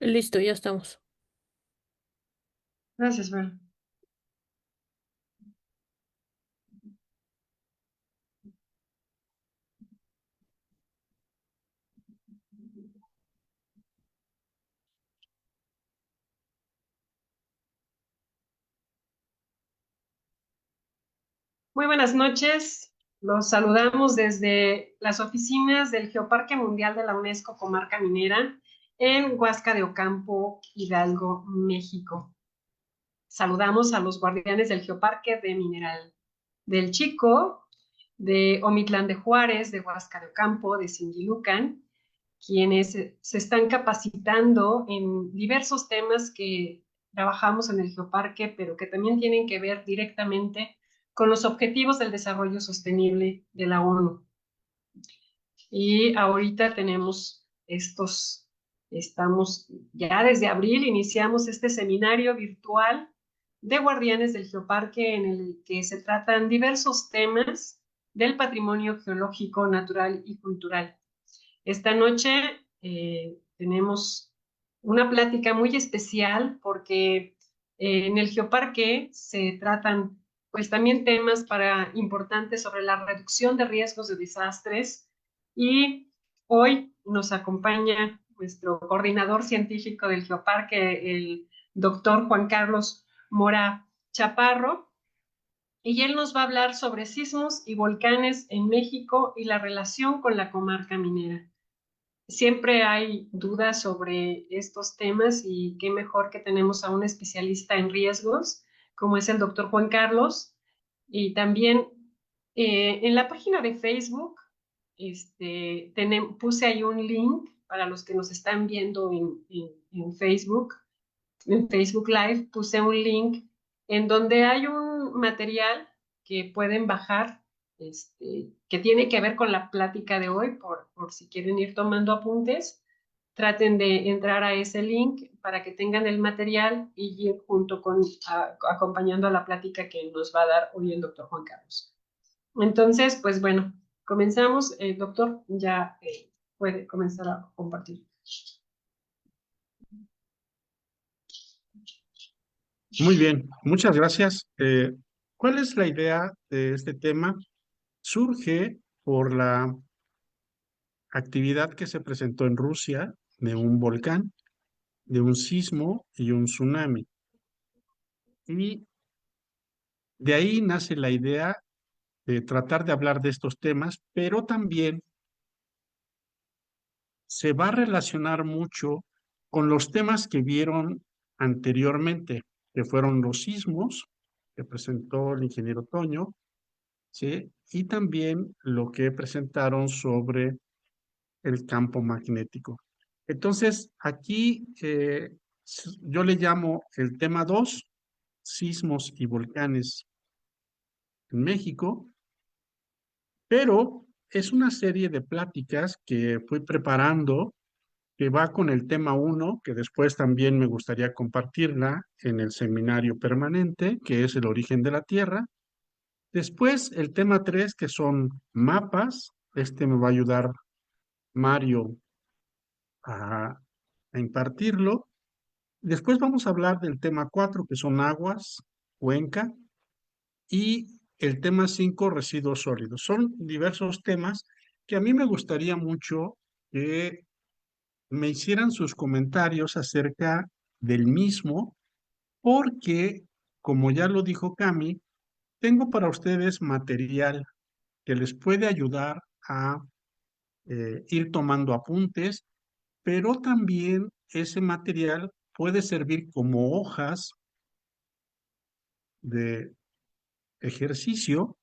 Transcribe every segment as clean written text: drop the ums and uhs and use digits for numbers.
Listo, ya estamos. Gracias, Ver. Muy buenas noches. Los saludamos desde las oficinas del Geoparque Mundial de la UNESCO Comarca Minera en Huasca de Ocampo, Hidalgo, México. Saludamos a los guardianes del Geoparque de Mineral del Chico, de Omitlán de Juárez, de Huasca de Ocampo, de Singilucan, quienes se están capacitando en diversos temas que trabajamos en el Geoparque, pero que también tienen que ver directamente con los objetivos del desarrollo sostenible de la ONU. Y ahorita tenemos estamos ya desde abril, iniciamos este seminario virtual de guardianes del Geoparque en el que se tratan diversos temas del patrimonio geológico, natural y cultural. Esta noche tenemos una plática muy especial porque en el Geoparque se tratan pues también temas importantes sobre la reducción de riesgos de desastres y hoy nos acompaña nuestro coordinador científico del Geoparque, el doctor Juan Carlos Mora Chaparro, y él nos va a hablar sobre sismos y volcanes en México y la relación con la comarca minera. Siempre hay dudas sobre estos temas y qué mejor que tenemos a un especialista en riesgos, como es el doctor Juan Carlos. Y también en la página de Facebook puse ahí un link para los que nos están viendo en Facebook Live, puse un link en donde hay un material que pueden bajar, que tiene que ver con la plática de hoy, por si quieren ir tomando apuntes, traten de entrar a ese link para que tengan el material y ir junto acompañando a la plática que nos va a dar hoy el doctor Juan Carlos. Entonces, pues bueno, comenzamos. Doctor, ya puede comenzar a compartir. Muy bien, muchas gracias. ¿Cuál es la idea de este tema? Surge por la actividad que se presentó en Rusia de un volcán, de un sismo y un tsunami. Y de ahí nace la idea de tratar de hablar de estos temas, pero también se va a relacionar mucho con los temas que vieron anteriormente, que fueron los sismos que presentó el ingeniero Toño, ¿sí? Y también lo que presentaron sobre el campo magnético. Entonces, aquí yo le llamo el tema 2, sismos y volcanes en México, pero es una serie de pláticas que fui preparando que va con el tema 1, que después también me gustaría compartirla en el seminario permanente, que es el origen de la Tierra. Después el tema 3, que son mapas. Este me va a ayudar Mario a impartirlo. Después vamos a hablar del tema 4, que son aguas, cuenca, y el tema 5, residuos sólidos. Son diversos temas que a mí me gustaría mucho que me hicieran sus comentarios acerca del mismo, porque, como ya lo dijo Cami, tengo para ustedes material que les puede ayudar a ir tomando apuntes, pero también ese material puede servir como hojas de ejercicio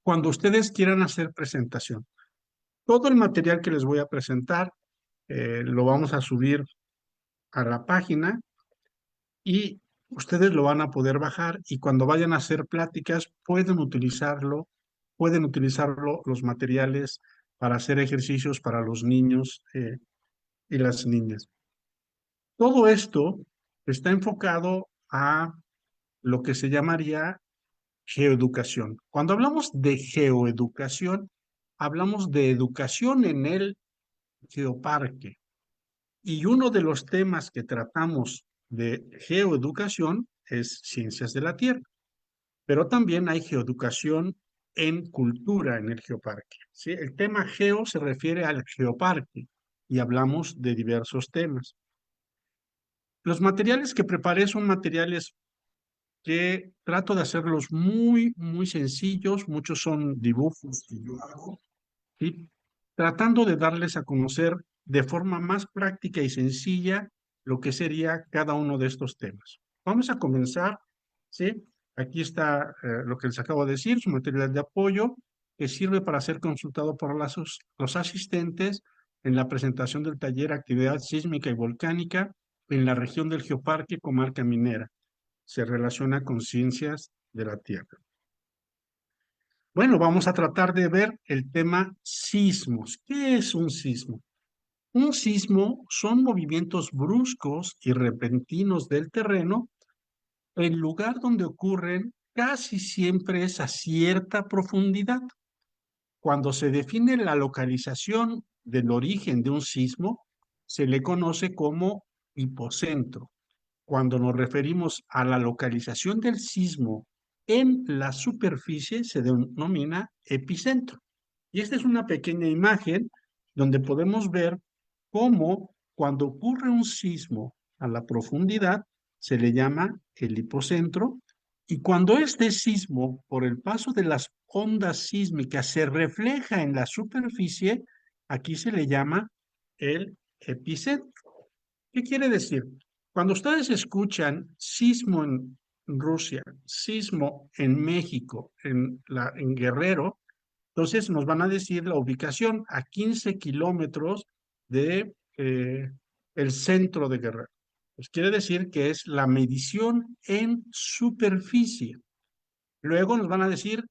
cuando ustedes quieran hacer presentación. Todo el material que les voy a presentar lo vamos a subir a la página y ustedes lo van a poder bajar, y cuando vayan a hacer pláticas pueden utilizarlo los materiales para hacer ejercicios para los niños y las niñas. Todo esto está enfocado a lo que se llamaría geoeducación. Cuando hablamos de geoeducación, hablamos de educación en el geoparque. Y uno de los temas que tratamos de geoeducación es ciencias de la Tierra, pero también hay geoeducación en cultura en el geoparque, ¿sí? El tema geo se refiere al geoparque y hablamos de diversos temas. Los materiales que preparé son materiales que trato de hacerlos muy, muy sencillos, muchos son dibujos que yo hago, ¿sí? Tratando de darles a conocer de forma más práctica y sencilla lo que sería cada uno de estos temas. Vamos a comenzar, ¿sí? Aquí está lo que les acabo de decir, su material de apoyo, que sirve para ser consultado por los asistentes en la presentación del taller Actividad Sísmica y Volcánica en la región del Geoparque Comarca Minera. Se relaciona con ciencias de la Tierra. Bueno, vamos a tratar de ver el tema sismos. ¿Qué es un sismo? Un sismo son movimientos bruscos y repentinos del terreno. El lugar donde ocurren casi siempre es a cierta profundidad. Cuando se define la localización del origen de un sismo, se le conoce como hipocentro. Cuando nos referimos a la localización del sismo en la superficie, se denomina epicentro. Y esta es una pequeña imagen donde podemos ver cómo cuando ocurre un sismo a la profundidad, se le llama el hipocentro, y cuando este sismo, por el paso de las ondas sísmicas, se refleja en la superficie, aquí se le llama el epicentro. ¿Qué quiere decir? Cuando ustedes escuchan sismo en Rusia, sismo en México, en Guerrero, entonces nos van a decir la ubicación a 15 kilómetros de el centro de Guerrero. Pues quiere decir que es la medición en superficie. Luego nos van a decir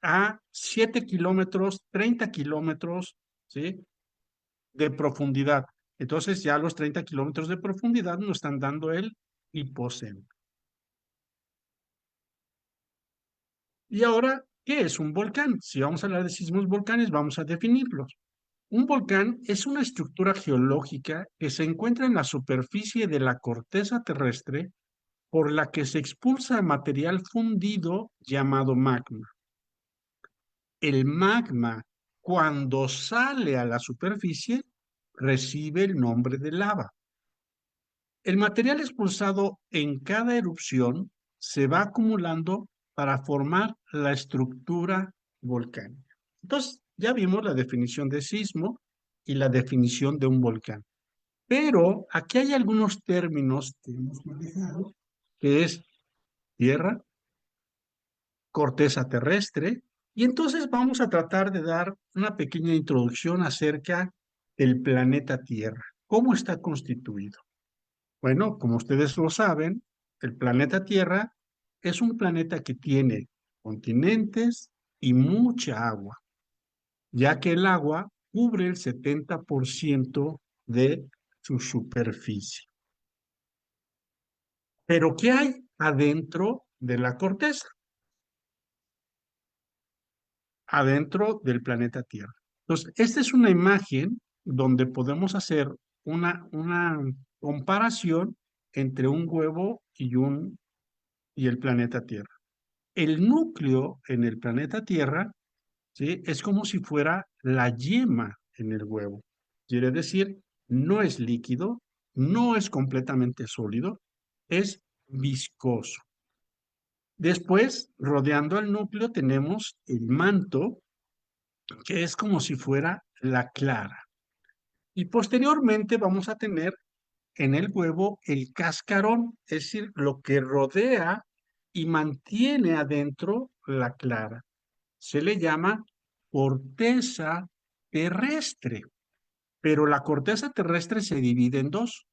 a 7 kilómetros, 30 kilómetros, ¿sí?, de profundidad. Entonces ya a los 30 kilómetros de profundidad nos están dando el hipocentro. Y ahora, ¿qué es un volcán? Si vamos a hablar de sismos volcanes, vamos a definirlos. Un volcán es una estructura geológica que se encuentra en la superficie de la corteza terrestre por la que se expulsa material fundido llamado magma. El magma, cuando sale a la superficie, recibe el nombre de lava. El material expulsado en cada erupción se va acumulando para formar la estructura volcánica. Entonces, ya vimos la definición de sismo y la definición de un volcán. Pero aquí hay algunos términos que hemos manejado, que es tierra, corteza terrestre, y entonces vamos a tratar de dar una pequeña introducción acerca del planeta Tierra. ¿Cómo está constituido? Bueno, como ustedes lo saben, el planeta Tierra es un planeta que tiene continentes y mucha agua, ya que el agua cubre el 70% de su superficie. Pero ¿qué hay adentro de la corteza? Adentro del planeta Tierra. Entonces, esta es una imagen donde podemos hacer una comparación entre un huevo y el planeta Tierra. El núcleo en el planeta Tierra, ¿sí?, es como si fuera la yema en el huevo. Quiere decir, no es líquido, no es completamente sólido, es viscoso. Después, rodeando al núcleo, tenemos el manto, que es como si fuera la clara. Y posteriormente vamos a tener en el huevo el cascarón, es decir, lo que rodea y mantiene adentro la clara. Se le llama corteza terrestre, pero la corteza terrestre se divide en dos.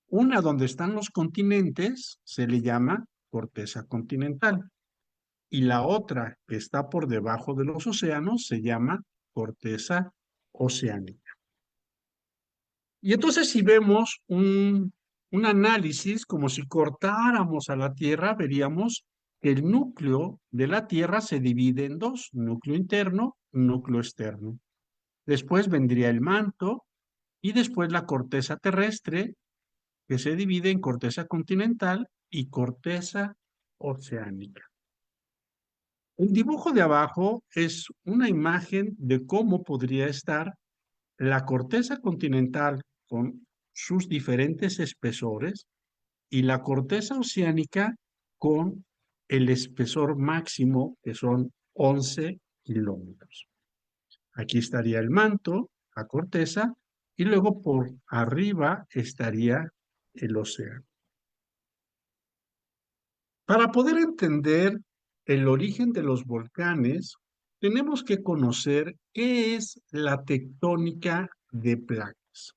Una donde están los continentes se le llama corteza continental y la otra que está por debajo de los océanos se llama corteza oceánica. Y entonces si vemos un análisis como si cortáramos a la Tierra, veríamos que el núcleo de la Tierra se divide en dos, núcleo interno y núcleo externo. Después vendría el manto, y después la corteza terrestre, que se divide en corteza continental y corteza oceánica. El dibujo de abajo es una imagen de cómo podría estar la corteza continental con sus diferentes espesores y la corteza oceánica con el espesor máximo, que son 11 kilómetros. Aquí estaría el manto, la corteza, y luego por arriba estaría el océano. Para poder entender el origen de los volcanes, tenemos que conocer qué es la tectónica de placas.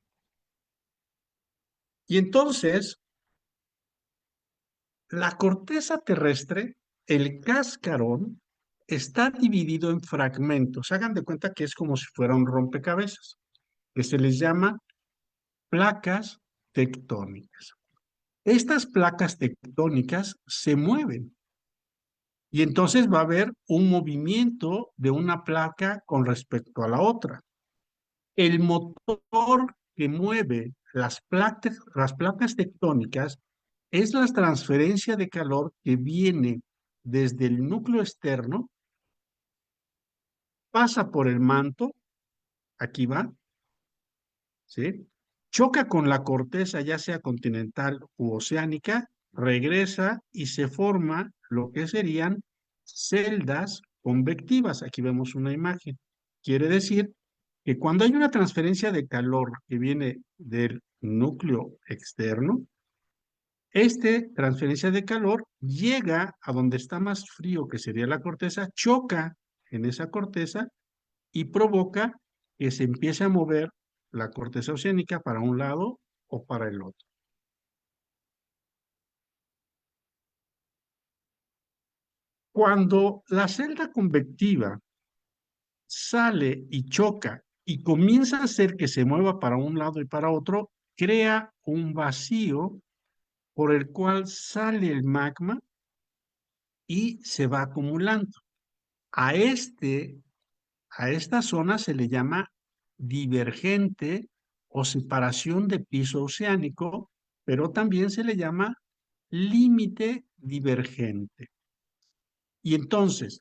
Y entonces, la corteza terrestre, el cascarón, está dividido en fragmentos. Hagan de cuenta que es como si fuera un rompecabezas, que se les llama placas tectónicas. Estas placas tectónicas se mueven y entonces va a haber un movimiento de una placa con respecto a la otra. El motor que mueve las placas tectónicas es la transferencia de calor que viene desde el núcleo externo, pasa por el manto, aquí va, ¿sí? Choca con la corteza, ya sea continental u oceánica, regresa y se forma lo que serían celdas convectivas. Aquí vemos una imagen. Quiere decir que cuando hay una transferencia de calor que viene del núcleo externo, esta transferencia de calor llega a donde está más frío, que sería la corteza, choca en esa corteza y provoca que se empiece a mover la corteza oceánica para un lado o para el otro. Cuando la celda convectiva sale y choca y comienza a hacer que se mueva para un lado y para otro, crea un vacío por el cual sale el magma y se va acumulando. A, este, a esta zona se le llama divergente o separación de piso oceánico, pero también se le llama límite divergente. Y entonces,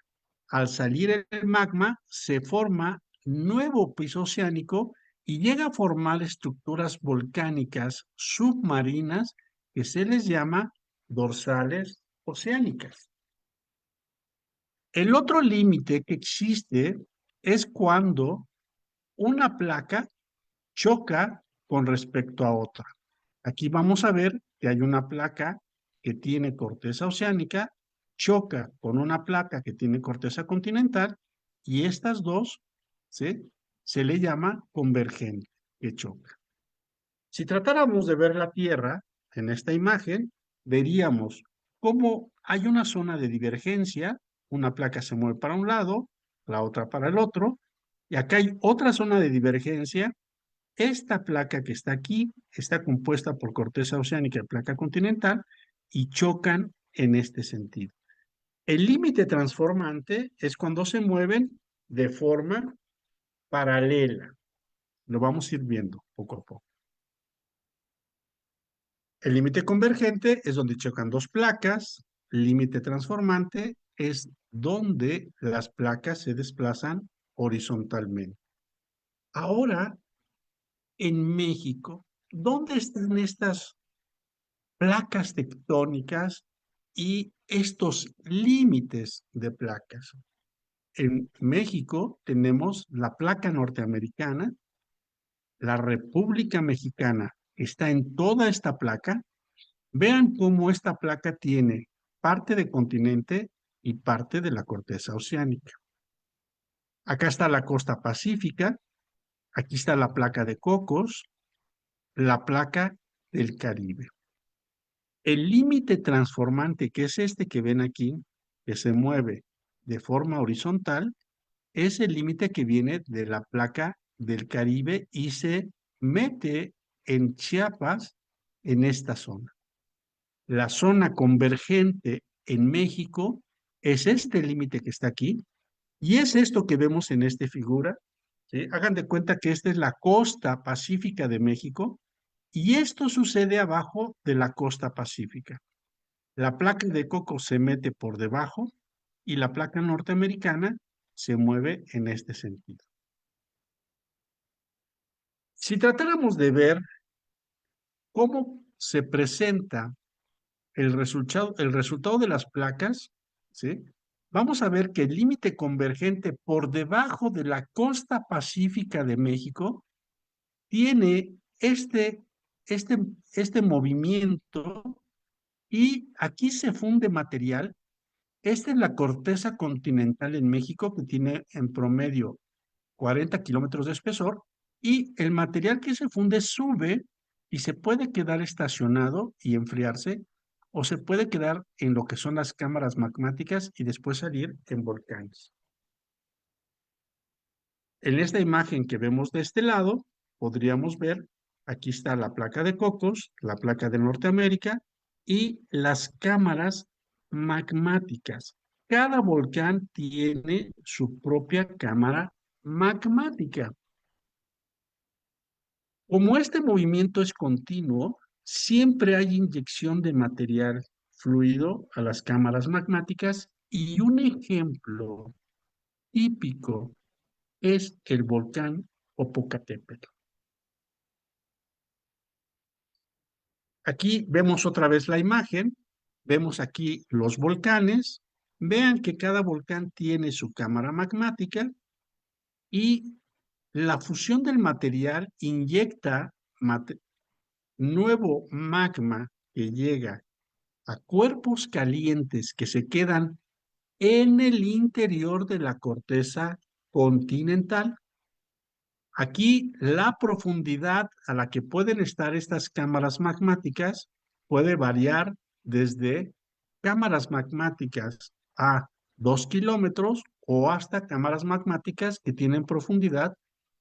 al salir el magma, se forma nuevo piso oceánico y llega a formar estructuras volcánicas submarinas que se les llama dorsales oceánicas. El otro límite que existe es cuando una placa choca con respecto a otra. Aquí vamos a ver que hay una placa que tiene corteza oceánica, choca con una placa que tiene corteza continental y estas dos, ¿sí?, se le llama convergente, que choca. Si tratáramos de ver la Tierra en esta imagen, veríamos cómo hay una zona de divergencia, una placa se mueve para un lado, la otra para el otro, y acá hay otra zona de divergencia. Esta placa que está aquí está compuesta por corteza oceánica y placa continental y chocan en este sentido. El límite transformante es cuando se mueven de forma paralela. Lo vamos a ir viendo poco a poco. El límite convergente es donde chocan dos placas. El límite transformante es donde las placas se desplazan horizontalmente. Ahora, en México, ¿dónde están estas placas tectónicas y estos límites de placas? En México tenemos la placa norteamericana, la República Mexicana está en toda esta placa. Vean cómo esta placa tiene parte de continente y parte de la corteza oceánica. Acá está la costa pacífica, aquí está la placa de Cocos, la placa del Caribe. El límite transformante, que es este que ven aquí, que se mueve de forma horizontal, es el límite que viene de la placa del Caribe y se mete en Chiapas, en esta zona. La zona convergente en México es este límite que está aquí y es esto que vemos en esta figura, ¿sí? Hagan de cuenta que esta es la costa pacífica de México y esto sucede abajo de la costa pacífica. La placa de coco se mete por debajo y la placa norteamericana se mueve en este sentido. Si tratáramos de ver cómo se presenta el resultado de las placas, ¿sí? Vamos a ver que el límite convergente por debajo de la costa pacífica de México tiene este, este movimiento y aquí se funde material. Esta es la corteza continental en México que tiene en promedio 40 kilómetros de espesor y el material que se funde sube y se puede quedar estacionado y enfriarse o se puede quedar en lo que son las cámaras magmáticas y después salir en volcanes. En esta imagen que vemos de este lado, podríamos ver, aquí está la placa de Cocos, la placa de Norteamérica y las cámaras magmáticas. Cada volcán tiene su propia cámara magmática. Como este movimiento es continuo, siempre hay inyección de material fluido a las cámaras magmáticas y un ejemplo típico es el volcán Popocatépetl. Aquí vemos otra vez la imagen, vemos aquí los volcanes, vean que cada volcán tiene su cámara magmática y la fusión del material inyecta nuevo magma que llega a cuerpos calientes que se quedan en el interior de la corteza continental. Aquí la profundidad a la que pueden estar estas cámaras magmáticas puede variar desde cámaras magmáticas a 2 kilómetros o hasta cámaras magmáticas que tienen profundidad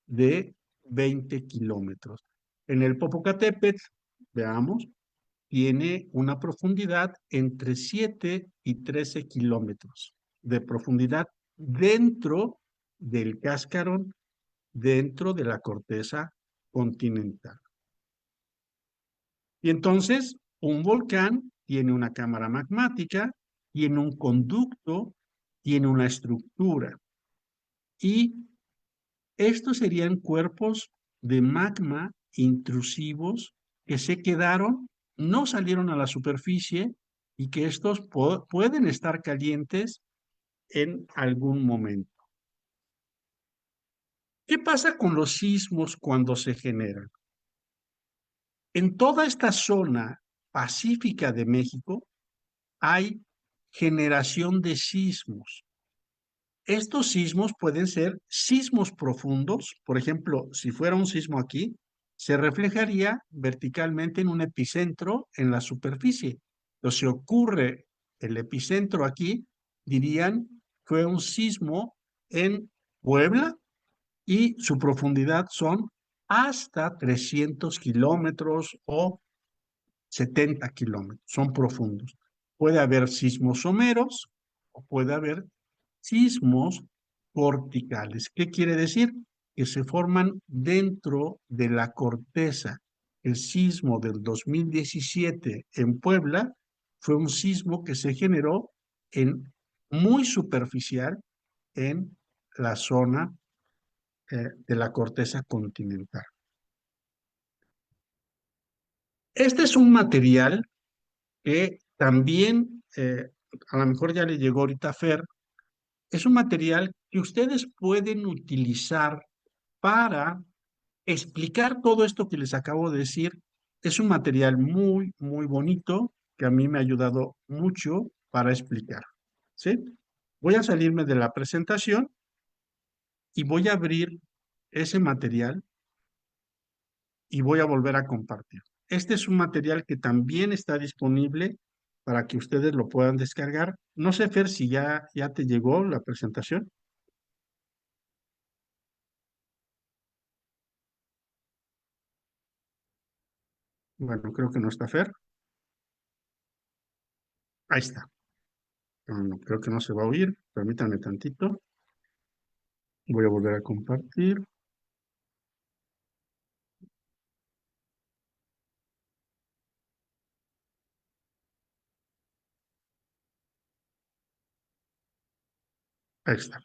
de 20 kilómetros. En el Popocatépetl, veamos, tiene una profundidad entre 7 y 13 kilómetros de profundidad dentro del cascarón, dentro de la corteza continental. Y entonces, un volcán tiene una cámara magmática, tiene un conducto, tiene una estructura. Y estos serían cuerpos de magma intrusivos que se quedaron, no salieron a la superficie y que estos pueden estar calientes en algún momento. ¿Qué pasa con los sismos cuando se generan? En toda esta zona pacífica de México hay generación de sismos. Estos sismos pueden ser sismos profundos, por ejemplo, si fuera un sismo aquí, se reflejaría verticalmente en un epicentro en la superficie. Entonces, si ocurre el epicentro aquí, dirían fue un sismo en Puebla y su profundidad son hasta 300 kilómetros o 70 kilómetros, son profundos. Puede haber sismos someros o puede haber sismos corticales. ¿Qué quiere decir? Que se forman dentro de la corteza. El sismo del 2017 en Puebla fue un sismo que se generó en muy superficial en la zona de la corteza continental. Este es un material que también, a lo mejor ya le llegó ahorita a Fer, es un material que ustedes pueden utilizar para explicar todo esto que les acabo de decir. Es un material muy, muy bonito que a mí me ha ayudado mucho para explicar. ¿Sí? Voy a salirme de la presentación y voy a abrir ese material y voy a volver a compartir. Este es un material que también está disponible para que ustedes lo puedan descargar. No sé, Fer, si ya te llegó la presentación. Bueno, creo que no está Fer. Ahí está. No, creo que no se va a oír. Permítanme tantito. Voy a volver a compartir. Ahí está.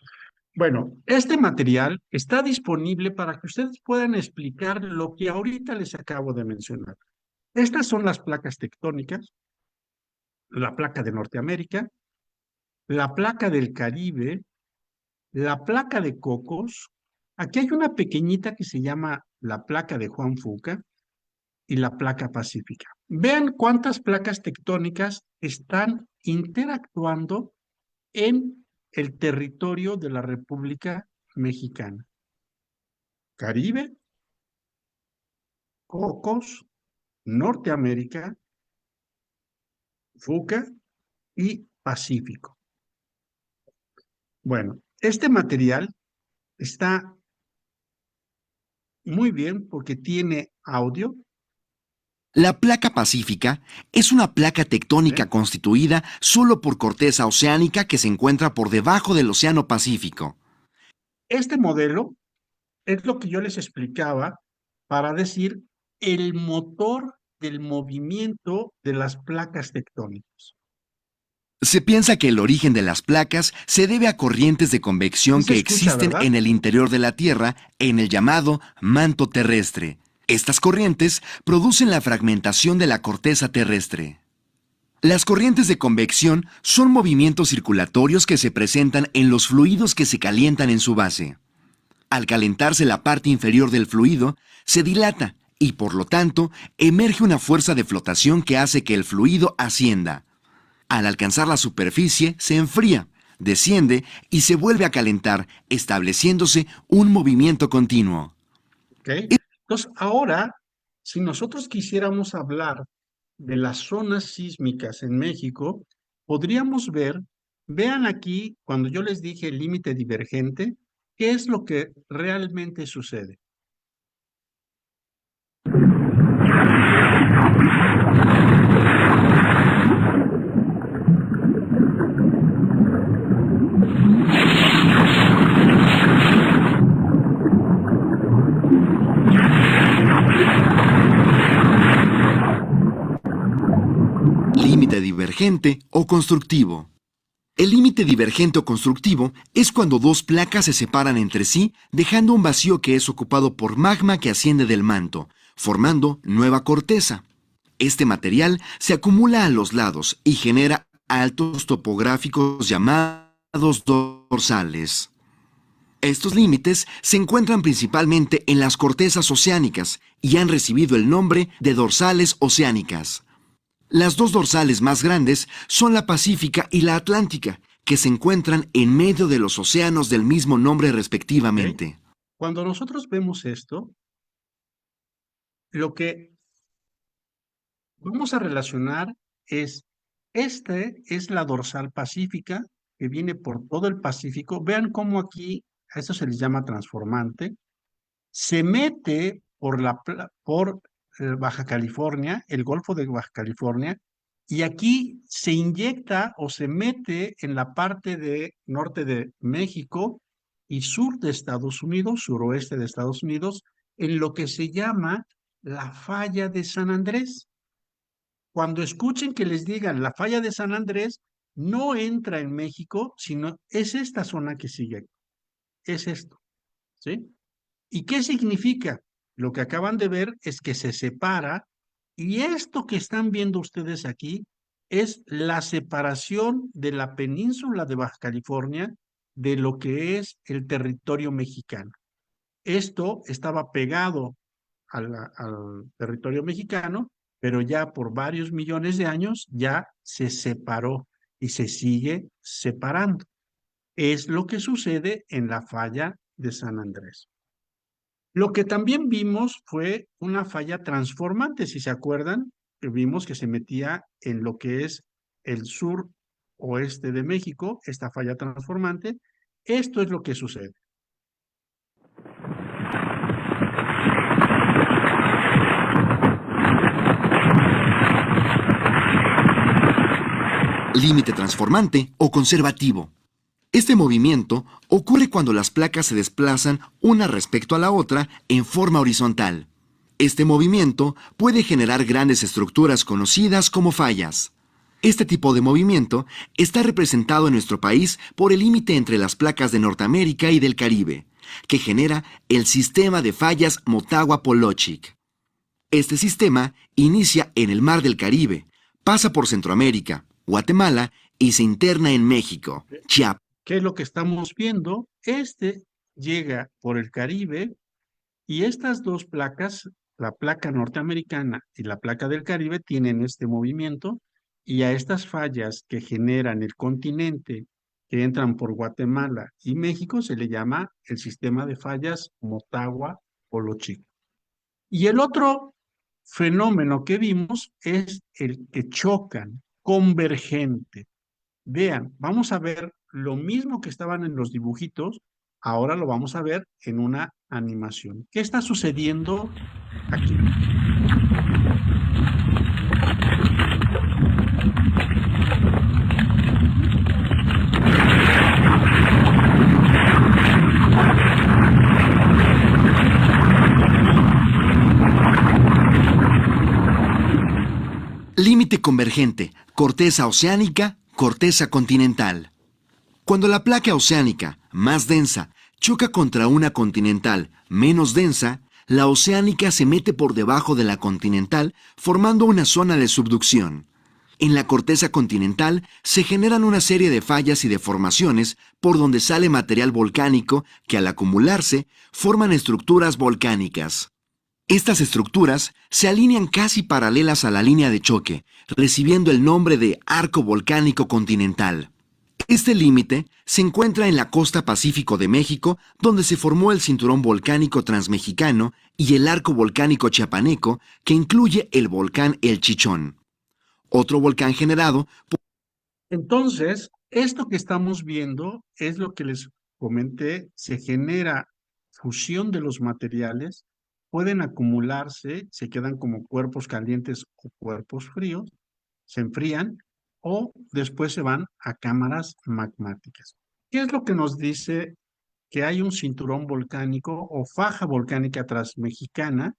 Bueno, este material está disponible para que ustedes puedan explicar lo que ahorita les acabo de mencionar. Estas son las placas tectónicas, la placa de Norteamérica, la placa del Caribe, la placa de Cocos. Aquí hay una pequeñita que se llama la placa de Juan Fuca y la placa pacífica. Vean cuántas placas tectónicas están interactuando en el territorio de la República Mexicana. Caribe, Cocos, Norteamérica, Fuca y Pacífico. Bueno, este material está muy bien porque tiene audio. La placa pacífica es una placa tectónica ¿Eh? constituida solo por corteza oceánica que se encuentra por debajo del Océano Pacífico. Este modelo es lo que yo les explicaba para decir el motor del movimiento de las placas tectónicas. Se piensa que el origen de las placas se debe a corrientes de convección Sí se que escucha, existen ¿verdad? en el interior de la Tierra, en el llamado manto terrestre. Estas corrientes producen la fragmentación de la corteza terrestre. Las corrientes de convección son movimientos circulatorios que se presentan en los fluidos que se calientan en su base. Al calentarse la parte inferior del fluido, se dilata y por lo tanto emerge una fuerza de flotación que hace que el fluido ascienda. Al alcanzar la superficie, se enfría, desciende y se vuelve a calentar, estableciéndose un movimiento continuo. ¿Ok? Entonces, ahora, si nosotros quisiéramos hablar de las zonas sísmicas en México, podríamos ver, vean aquí, cuando yo les dije el límite divergente, ¿qué es lo que realmente sucede? Límite divergente o constructivo. El límite divergente o constructivo es cuando dos placas se separan entre sí, dejando un vacío que es ocupado por magma que asciende del manto, formando nueva corteza. Este material se acumula a los lados y genera altos topográficos llamados dorsales. Estos límites se encuentran principalmente en las cortezas oceánicas y han recibido el nombre de dorsales oceánicas. Las dos dorsales más grandes son la Pacífica y la Atlántica, que se encuentran en medio de los océanos del mismo nombre respectivamente. ¿Ok? Cuando nosotros vemos esto, lo que vamos a relacionar es, este es la dorsal pacífica que viene por todo el Pacífico. Vean cómo aquí, a eso se les llama transformante, se mete por Baja California, el Golfo de Baja California, y aquí se inyecta o se mete en la parte de norte de México y sur de Estados Unidos, suroeste de Estados Unidos, en lo que se llama la falla de San Andrés. Cuando escuchen que les digan la falla de San Andrés, no entra en México, sino es esta zona que sigue, es esto, ¿sí? ¿Y qué significa? Lo que acaban de ver es que se separa y esto que están viendo ustedes aquí es la separación de la península de Baja California de lo que es el territorio mexicano. Esto estaba pegado al territorio mexicano, pero ya por varios millones de años ya se separó y se sigue separando. Es lo que sucede en la falla de San Andrés. Lo que también vimos fue una falla transformante, si se acuerdan, que vimos que se metía en lo que es el sur oeste de México, esta falla transformante. Esto es lo que sucede. Límite transformante o conservativo. Este movimiento ocurre cuando las placas se desplazan una respecto a la otra en forma horizontal. Este movimiento puede generar grandes estructuras conocidas como fallas. Este tipo de movimiento está representado en nuestro país por el límite entre las placas de Norteamérica y del Caribe, que genera el sistema de fallas Motagua-Polochic. Este sistema inicia en el Mar del Caribe, pasa por Centroamérica, Guatemala y se interna en México, Chiapas. ¿Qué es lo que estamos viendo? Este llega por el Caribe y estas dos placas, la placa norteamericana y la placa del Caribe, tienen este movimiento y a estas fallas que generan el continente, que entran por Guatemala y México, se le llama el sistema de fallas Motagua-Polochic. Y el otro fenómeno que vimos es el que chocan, convergente. Vean, vamos a ver lo mismo que estaban en los dibujitos, ahora lo vamos a ver en una animación. ¿Qué está sucediendo aquí? Límite convergente, corteza oceánica, corteza continental. Cuando la placa oceánica, más densa, choca contra una continental menos densa, la oceánica se mete por debajo de la continental, formando una zona de subducción. En la corteza continental se generan una serie de fallas y deformaciones por donde sale material volcánico que al acumularse forman estructuras volcánicas. Estas estructuras se alinean casi paralelas a la línea de choque, recibiendo el nombre de arco volcánico continental. Este límite se encuentra en la costa pacífico de México, donde se formó el cinturón volcánico transmexicano y el arco volcánico chiapaneco, que incluye el volcán El Chichón. Otro volcán generado por... Entonces, esto que estamos viendo es lo que les comenté, se genera fusión de los materiales, pueden acumularse, se quedan como cuerpos calientes o cuerpos fríos, se enfrían o después se van a cámaras magmáticas. ¿Qué es lo que nos dice que hay un cinturón volcánico o faja volcánica transmexicana,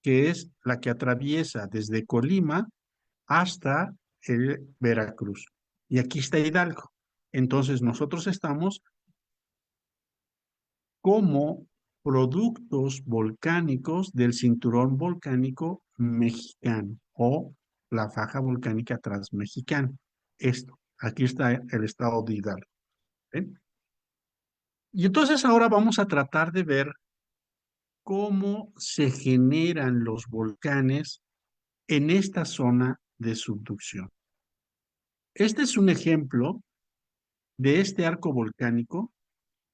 que es la que atraviesa desde Colima hasta el Veracruz? Y aquí está Hidalgo. Entonces nosotros estamos como productos volcánicos del cinturón volcánico mexicano o la faja volcánica transmexicana. Esto, aquí está el estado de Hidalgo. ¿Ven? Y entonces ahora vamos a tratar de ver cómo se generan los volcanes en esta zona de subducción. Este es un ejemplo de este arco volcánico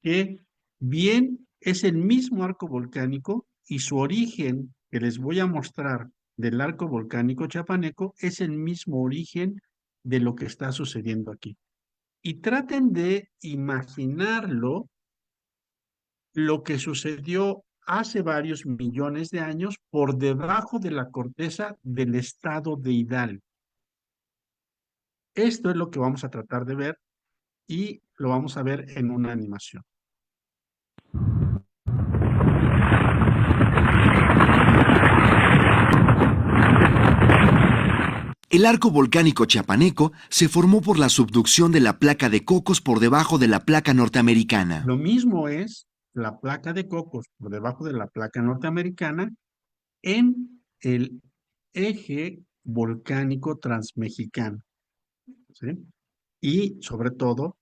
que bien es el mismo arco volcánico y su origen que les voy a mostrar del arco volcánico chiapaneco es el mismo origen de lo que está sucediendo aquí. Y traten de imaginarlo lo que sucedió hace varios millones de años por debajo de la corteza del estado de Hidalgo. Esto es lo que vamos a tratar de ver y lo vamos a ver en una animación. El arco volcánico chiapaneco se formó por la subducción de la placa de Cocos por debajo de la placa norteamericana. Lo mismo es la placa de Cocos por debajo de la placa norteamericana en el eje volcánico transmexicano, ¿sí? Y sobre todo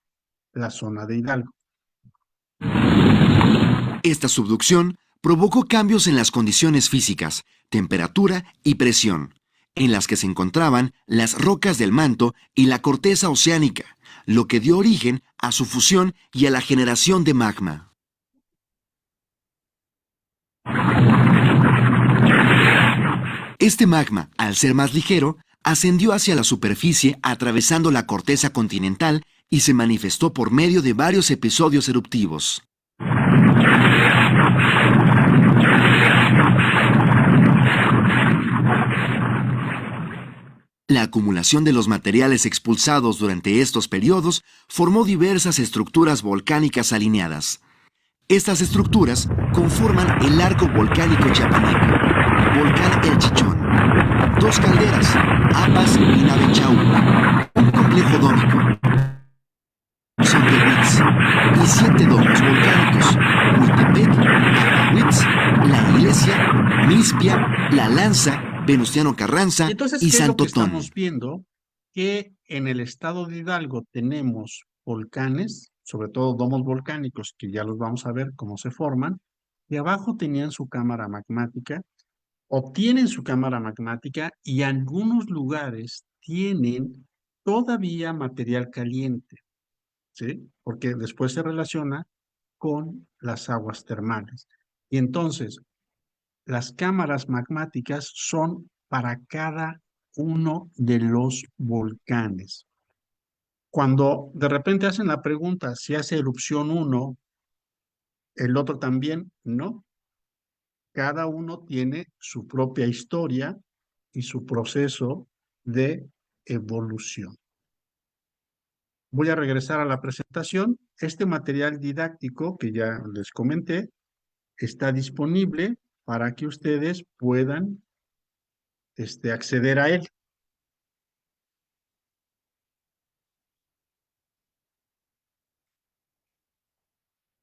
la zona de Hidalgo. Esta subducción provocó cambios en las condiciones físicas, temperatura y presión, en las que se encontraban las rocas del manto y la corteza oceánica, lo que dio origen a su fusión y a la generación de magma. Este magma, al ser más ligero, ascendió hacia la superficie atravesando la corteza continental y se manifestó por medio de varios episodios eruptivos. La acumulación de los materiales expulsados durante estos periodos formó diversas estructuras volcánicas alineadas. Estas estructuras conforman el arco volcánico chiapaneco. Volcán El Chichón. Dos calderas, Apas y Navechau. Un complejo dómico. Son de Huitz. Y 7 domos volcánicos. Huitepec, Apahuitz, La Iglesia, Mispia, La Lanza, Venustiano Carranza Y entonces, y ¿qué es lo que Santotón. estamos viendo? Que en el estado de Hidalgo tenemos volcanes, sobre todo domos volcánicos, que ya los vamos a ver cómo se forman, y abajo tenían su cámara magmática, o tienen su cámara magmática, y algunos lugares tienen todavía material caliente, ¿sí? Porque después se relaciona con las aguas termales. Y entonces, las cámaras magmáticas son para cada uno de los volcanes. Cuando de repente hacen la pregunta si hace erupción uno, el otro también, no. Cada uno tiene su propia historia y su proceso de evolución. Voy a regresar a la presentación. Este material didáctico que ya les comenté está disponible para que ustedes puedan acceder a él.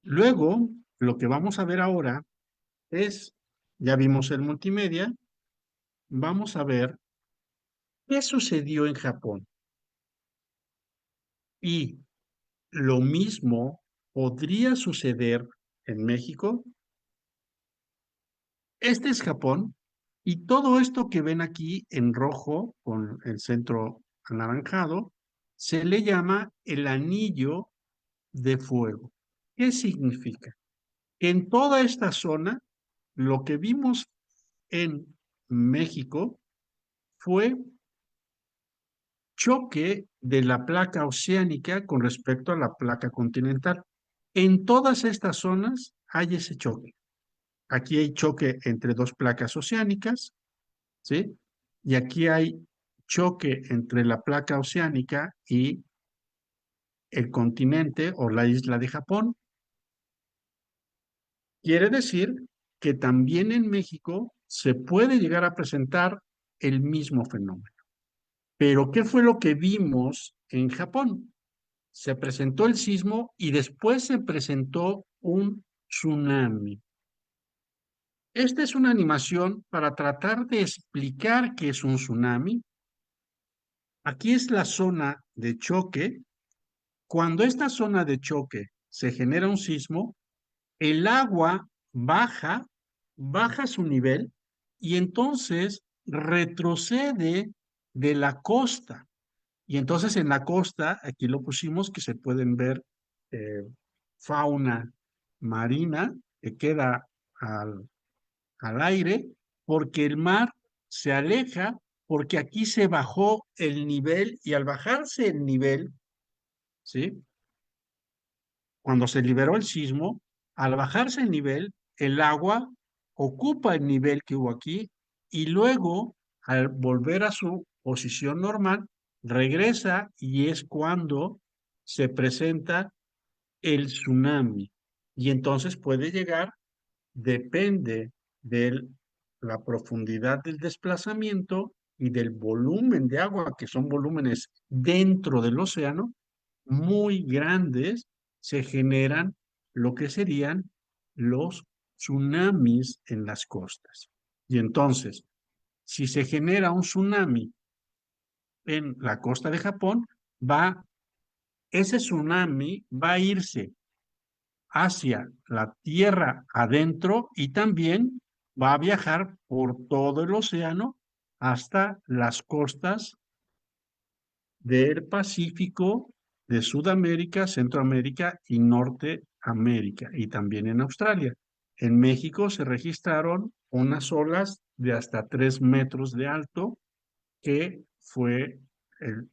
Luego, lo que vamos a ver ahora es, ya vimos el multimedia, vamos a ver qué sucedió en Japón. Y lo mismo podría suceder en México. Este es Japón y todo esto que ven aquí en rojo con el centro anaranjado se le llama el anillo de fuego. ¿Qué significa? Que en toda esta zona, lo que vimos en México fue choque de la placa oceánica con respecto a la placa continental. En todas estas zonas hay ese choque. Aquí hay choque entre dos placas oceánicas, ¿sí? Y aquí hay choque entre la placa oceánica y el continente o la isla de Japón. Quiere decir que también en México se puede llegar a presentar el mismo fenómeno. Pero ¿qué fue lo que vimos en Japón? Se presentó el sismo y después se presentó un tsunami. Esta es una animación para tratar de explicar qué es un tsunami. Aquí es la zona de choque. Cuando esta zona de choque se genera un sismo, el agua baja su nivel y entonces retrocede de la costa. Y entonces en la costa, aquí lo pusimos, que se pueden ver eh, fauna marina que queda al aire, porque el mar se aleja, porque aquí se bajó el nivel y al bajarse el nivel, ¿sí? Cuando se liberó el sismo, al bajarse el nivel, el agua ocupa el nivel que hubo aquí y luego, al volver a su posición normal, regresa y es cuando se presenta el tsunami. Y entonces puede llegar, depende de la profundidad del desplazamiento y del volumen de agua, que son volúmenes dentro del océano, muy grandes, se generan lo que serían los tsunamis en las costas. Y entonces, si se genera un tsunami en la costa de Japón, ese tsunami va a irse hacia la tierra adentro y también va a viajar por todo el océano hasta las costas del Pacífico, de Sudamérica, Centroamérica y Norteamérica, y también en Australia. En México se registraron unas olas de hasta 3 metros de alto, que fue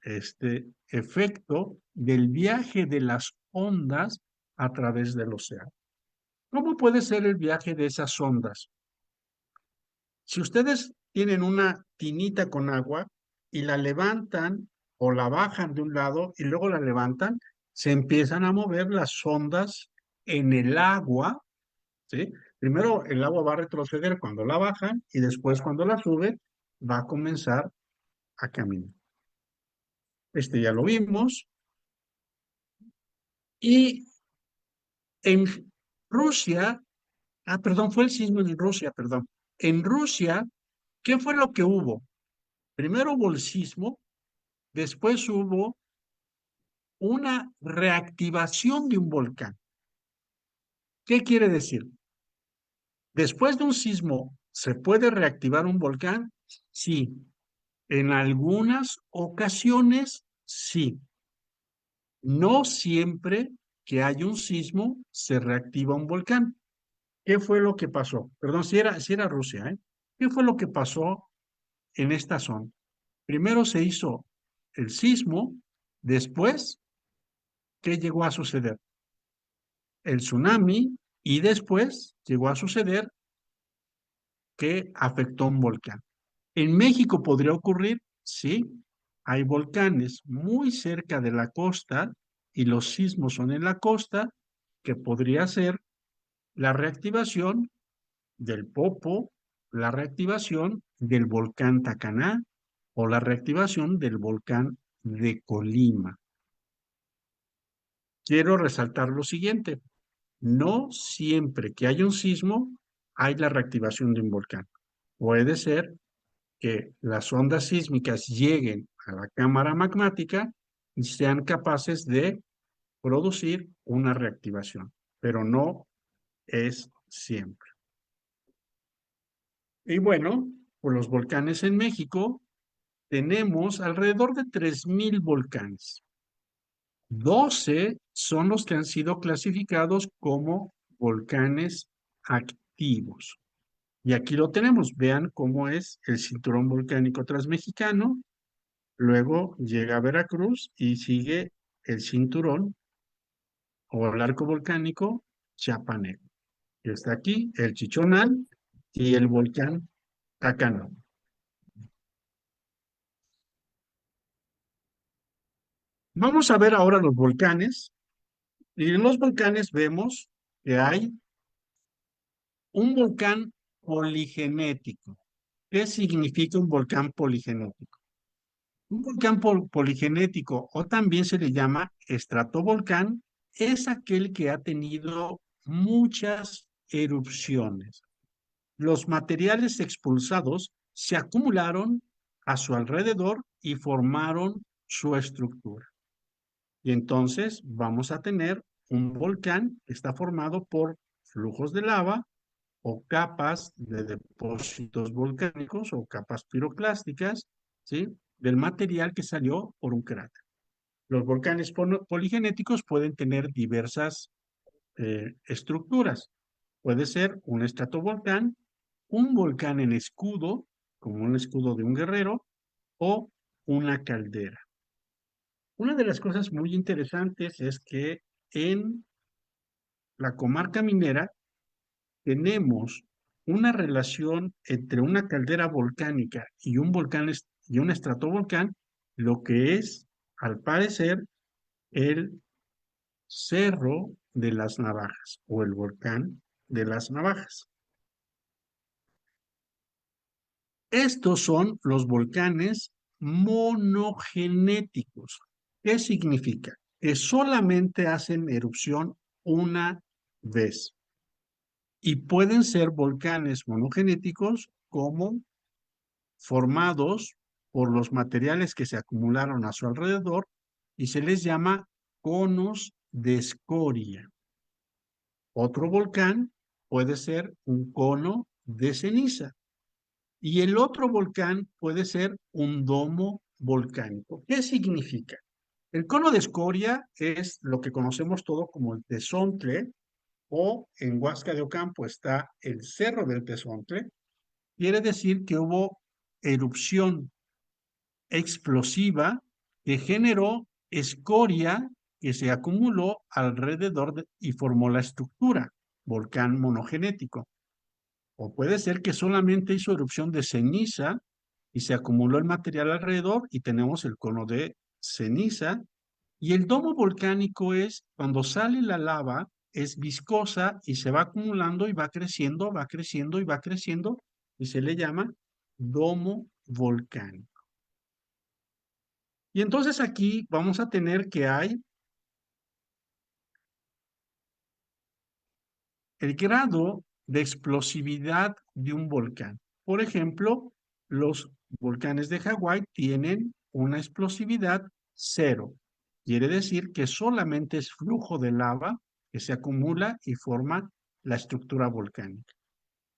este efecto del viaje de las ondas a través del océano. ¿Cómo puede ser el viaje de esas ondas? Si ustedes tienen una tinita con agua y la levantan o la bajan de un lado y luego la levantan, se empiezan a mover las ondas en el agua, ¿sí? Primero el agua va a retroceder cuando la bajan y después cuando la suben va a comenzar a caminar. Este ya lo vimos. Y en Rusia, perdón, fue el sismo en Rusia, perdón. En Rusia, ¿qué fue lo que hubo? Primero hubo el sismo, después hubo una reactivación de un volcán. ¿Qué quiere decir? Después de un sismo, ¿se puede reactivar un volcán? Sí. En algunas ocasiones, sí. No siempre que hay un sismo se reactiva un volcán. ¿Qué fue lo que pasó? Perdón, si era Rusia, ¿eh? ¿Qué fue lo que pasó en esta zona? Primero se hizo el sismo, después, ¿qué llegó a suceder? El tsunami y después llegó a suceder que afectó un volcán. ¿En México podría ocurrir? Sí, hay volcanes muy cerca de la costa y los sismos son en la costa, que podría ser la reactivación del Popo, la reactivación del volcán Tacaná o la reactivación del volcán de Colima. Quiero resaltar lo siguiente, no siempre que hay un sismo hay la reactivación de un volcán. Puede ser que las ondas sísmicas lleguen a la cámara magmática y sean capaces de producir una reactivación, pero no es siempre. Y bueno, por los volcanes en México tenemos alrededor de 3,000 volcanes. 12 son los que han sido clasificados como volcanes activos. Y aquí lo tenemos, vean cómo es el cinturón volcánico transmexicano, luego llega a Veracruz y sigue el cinturón o el arco volcánico chiapaneco. Y está aquí el Chichonal y el volcán Tacanó. Vamos a ver ahora los volcanes. Y en los volcanes vemos que hay un volcán poligenético. ¿Qué significa un volcán poligenético? Un volcán poligenético, o también se le llama estratovolcán, es aquel que ha tenido muchas erupciones. Los materiales expulsados se acumularon a su alrededor y formaron su estructura. Y entonces vamos a tener un volcán que está formado por flujos de lava o capas de depósitos volcánicos o capas piroclásticas, ¿sí? Del material que salió por un cráter. Los volcanes poligenéticos pueden tener diversas estructuras. Puede ser un estratovolcán, un volcán en escudo, como un escudo de un guerrero, o una caldera. Una de las cosas muy interesantes es que en la comarca minera tenemos una relación entre una caldera volcánica y un volcán y un estratovolcán, lo que es, al parecer, el Cerro de las Navajas o el volcán de las Navajas. Estos son los volcanes monogenéticos. ¿Qué significa? Que solamente hacen erupción una vez. Y pueden ser volcanes monogenéticos como formados por los materiales que se acumularon a su alrededor y se les llama conos de escoria. Otro volcán puede ser un cono de ceniza y el otro volcán puede ser un domo volcánico. ¿Qué significa? El cono de escoria es lo que conocemos todo como el Tezontle, o en Huasca de Ocampo está el Cerro del Tezontle. Quiere decir que hubo erupción explosiva que generó escoria que se acumuló alrededor y formó la estructura, volcán monogenético. O puede ser que solamente hizo erupción de ceniza y se acumuló el material alrededor y tenemos el cono de ceniza. Y el domo volcánico es cuando sale la lava es viscosa y se va acumulando y va creciendo, va creciendo y va creciendo y se le llama domo volcánico. Y entonces aquí vamos a tener que hay el grado de explosividad de un volcán. Por ejemplo, los volcanes de Hawái tienen una explosividad cero. Quiere decir que solamente es flujo de lava que se acumula y forma la estructura volcánica.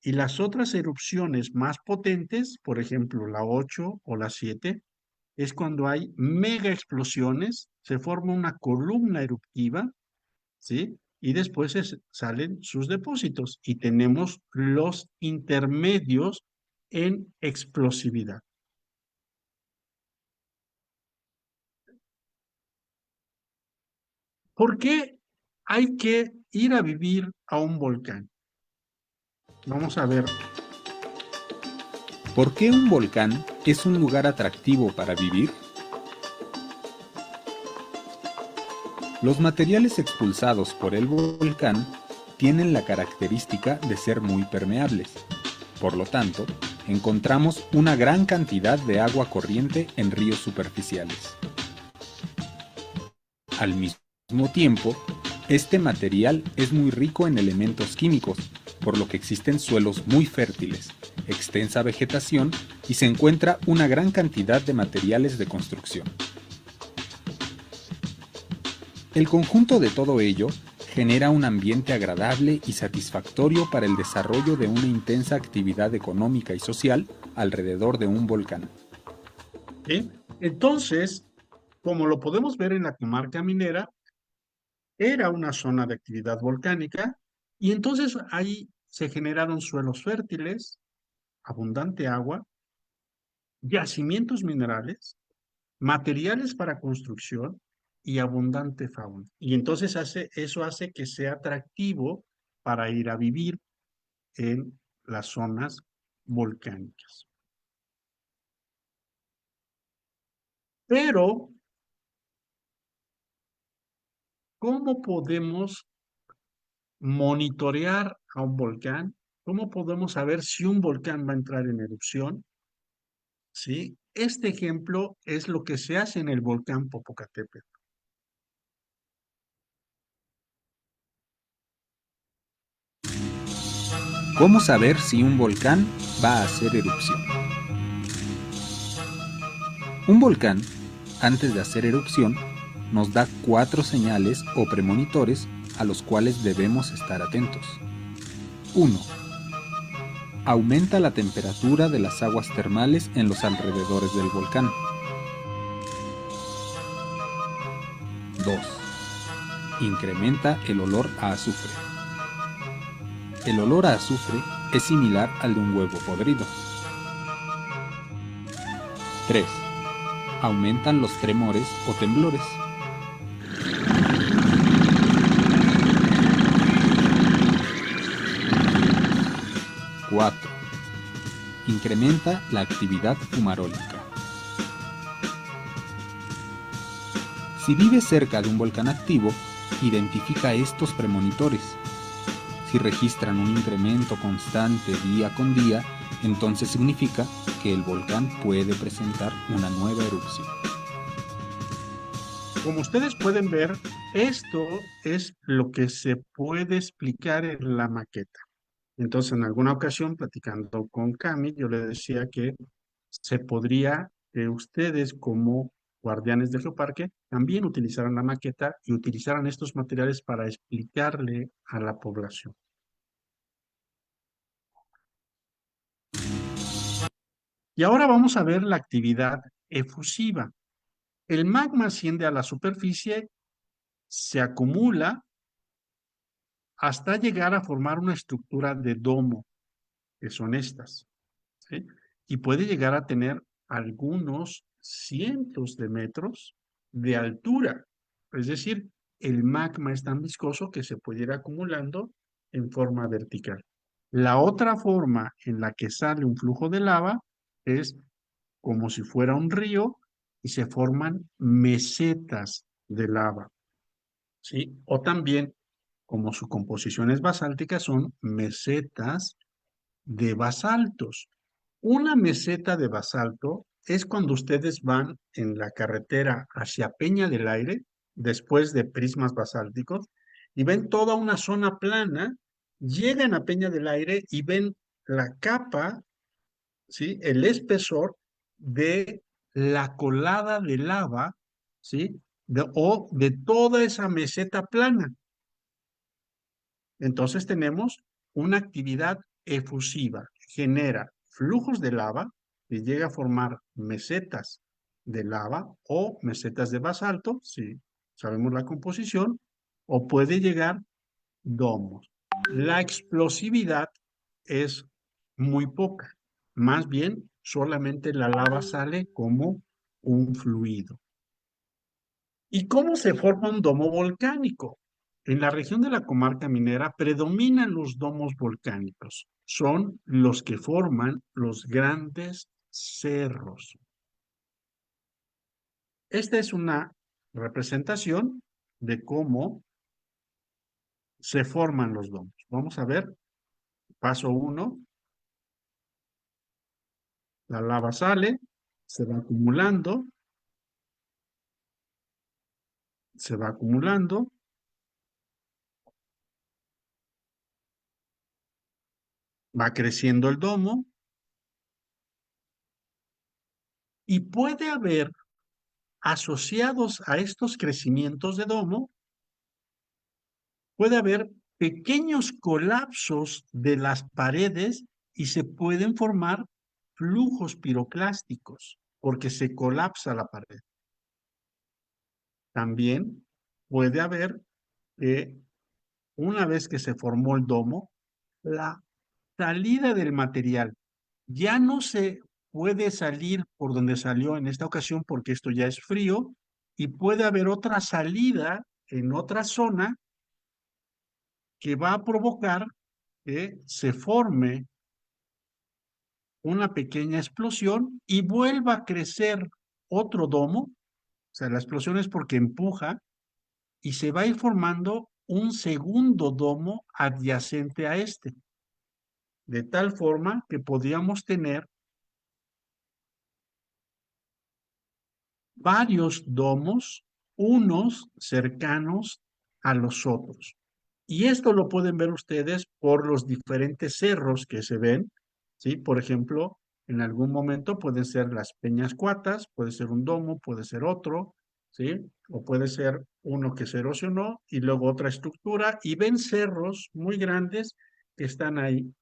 Y las otras erupciones más potentes, por ejemplo, la 8 o la 7, es cuando hay mega explosiones, se forma una columna eruptiva, ¿sí? Y después salen sus depósitos y tenemos los intermedios en explosividad. ¿Por qué hay que ir a vivir a un volcán? Vamos a ver. ¿Por qué un volcán es un lugar atractivo para vivir? Los materiales expulsados por el volcán tienen la característica de ser muy permeables. Por lo tanto, encontramos una gran cantidad de agua corriente en ríos superficiales. Al mismo tiempo, este material es muy rico en elementos químicos, por lo que existen suelos muy fértiles, extensa vegetación y se encuentra una gran cantidad de materiales de construcción. El conjunto de todo ello genera un ambiente agradable y satisfactorio para el desarrollo de una intensa actividad económica y social alrededor de un volcán. ¿Sí? Entonces, como lo podemos ver en la comarca minera, era una zona de actividad volcánica y entonces ahí se generaron suelos fértiles, abundante agua, yacimientos minerales, materiales para construcción y abundante fauna. Y entonces eso hace que sea atractivo para ir a vivir en las zonas volcánicas. Pero, ¿cómo podemos monitorear a un volcán? ¿Cómo podemos saber si un volcán va a entrar en erupción? ¿Sí? Este ejemplo es lo que se hace en el volcán Popocatépetl. ¿Cómo saber si un volcán va a hacer erupción? Un volcán, antes de hacer erupción, nos da 4 señales o premonitores a los cuales debemos estar atentos. 1. Aumenta la temperatura de las aguas termales en los alrededores del volcán. 2. Incrementa el olor a azufre. El olor a azufre es similar al de un huevo podrido. 3. Aumentan los tremores o temblores. 4. Incrementa la actividad fumarólica. Si vives cerca de un volcán activo, identifica estos premonitores. Si registran un incremento constante día con día, entonces significa que el volcán puede presentar una nueva erupción. Como ustedes pueden ver, esto es lo que se puede explicar en la maqueta. Entonces, en alguna ocasión, platicando con Cami, yo le decía que se podría, que ustedes como guardianes del geoparque también utilizaran la maqueta y utilizaran estos materiales para explicarle a la población. Y ahora vamos a ver la actividad efusiva. El magma asciende a la superficie, se acumula hasta llegar a formar una estructura de domo, que son estas, ¿sí? Y puede llegar a tener algunos cientos de metros de altura. Es decir, el magma es tan viscoso que se puede ir acumulando en forma vertical. La otra forma en la que sale un flujo de lava es como si fuera un río y se forman mesetas de lava, ¿sí? O también como su composición es basáltica, son mesetas de basaltos. Una meseta de basalto es cuando ustedes van en la carretera hacia Peña del Aire, después de prismas basálticos, y ven toda una zona plana, llegan a Peña del Aire y ven la capa, ¿sí? El espesor de la colada de lava, ¿sí? O de toda esa meseta plana. Entonces tenemos una actividad efusiva, genera flujos de lava y llega a formar mesetas de lava o mesetas de basalto, si sabemos la composición, o puede llegar domos. La explosividad es muy poca, más bien solamente la lava sale como un fluido. ¿Y cómo se forma un domo volcánico? En la región de la comarca minera predominan los domos volcánicos. Son los que forman los grandes cerros. Esta es una representación de cómo se forman los domos. Vamos a ver, paso 1, la lava sale, se va acumulando, se va acumulando, va creciendo el domo y puede haber asociados a estos crecimientos de domo, puede haber pequeños colapsos de las paredes y se pueden formar flujos piroclásticos porque se colapsa la pared. También puede haber que una vez que se formó el domo, la salida del material ya no se puede salir por donde salió en esta ocasión porque esto ya es frío y puede haber otra salida en otra zona que va a provocar que se forme una pequeña explosión y vuelva a crecer otro domo. O sea, la explosión es porque empuja y se va a ir formando un segundo domo adyacente a este. De tal forma que podríamos tener varios domos, unos cercanos a los otros. Y esto lo pueden ver ustedes por los diferentes cerros que se ven, ¿sí? Por ejemplo, en algún momento pueden ser las Peñas Cuatas, puede ser un domo, puede ser otro, ¿sí? O puede ser uno que se erosionó y luego otra estructura, y ven cerros muy grandes que están ahí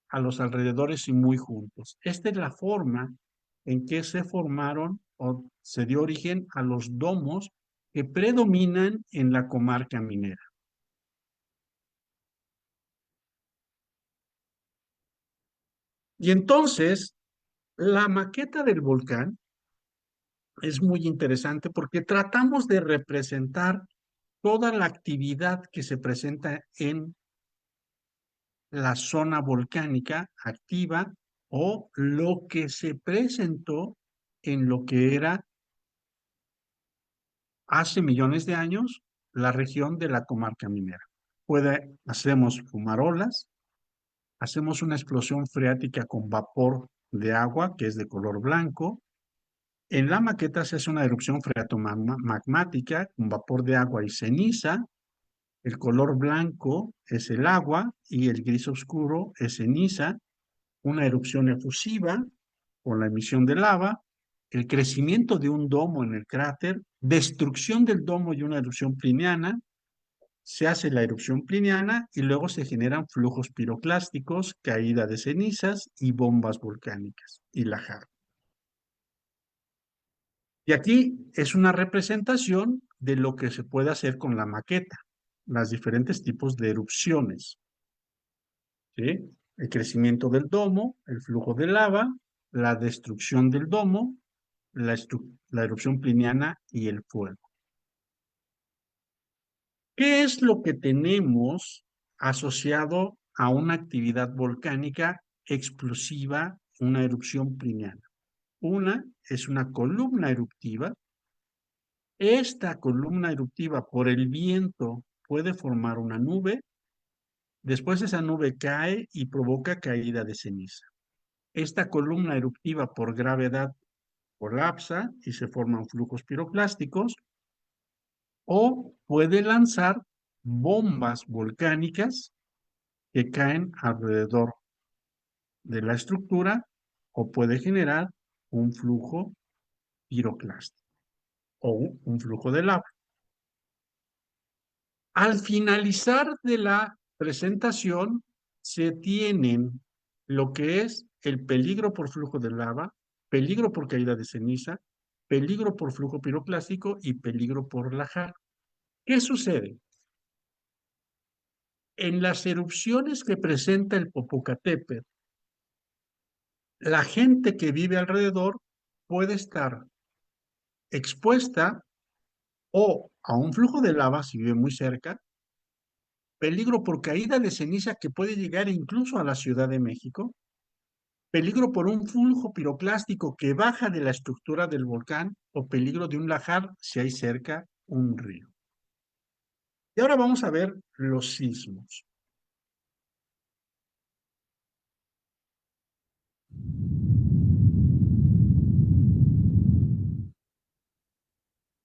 a los alrededores y muy juntos. Esta es la forma en que se formaron o se dio origen a los domos que predominan en la comarca minera. Y entonces, la maqueta del volcán es muy interesante porque tratamos de representar toda la actividad que se presenta en la zona volcánica activa o lo que se presentó en lo que era hace millones de años la región de la comarca minera. Hacemos fumarolas, hacemos una explosión freática con vapor de agua que es de color blanco. En la maqueta se hace una erupción freatomagmática con vapor de agua y ceniza. El color blanco es el agua y el gris oscuro es ceniza. Una erupción efusiva con la emisión de lava, el crecimiento de un domo en el cráter, destrucción del domo y una erupción pliniana, se hace la erupción pliniana y luego se generan flujos piroclásticos, caída de cenizas y bombas volcánicas y lajar. Y aquí es una representación de lo que se puede hacer con la maqueta, los diferentes tipos de erupciones, ¿sí? El crecimiento del domo, el flujo de lava, la destrucción del domo, la erupción pliniana y el fuego. ¿Qué es lo que tenemos asociado a una actividad volcánica explosiva, una erupción pliniana? Una es una columna eruptiva. Esta columna eruptiva, por el viento, puede formar una nube. Después esa nube cae y provoca caída de ceniza. Esta columna eruptiva por gravedad colapsa y se forman flujos piroclásticos, o puede lanzar bombas volcánicas que caen alrededor de la estructura, o puede generar un flujo piroclástico o un flujo de lava. Al finalizar de la presentación, se tienen lo que es el peligro por flujo de lava, peligro por caída de ceniza, peligro por flujo piroclástico y peligro por lajar. ¿Qué sucede? En las erupciones que presenta el Popocatépetl, la gente que vive alrededor puede estar expuesta o a un flujo de lava si vive muy cerca, peligro por caída de ceniza que puede llegar incluso a la Ciudad de México, peligro por un flujo piroclástico que baja de la estructura del volcán, o peligro de un lajar si hay cerca un río. Y ahora vamos a ver los sismos.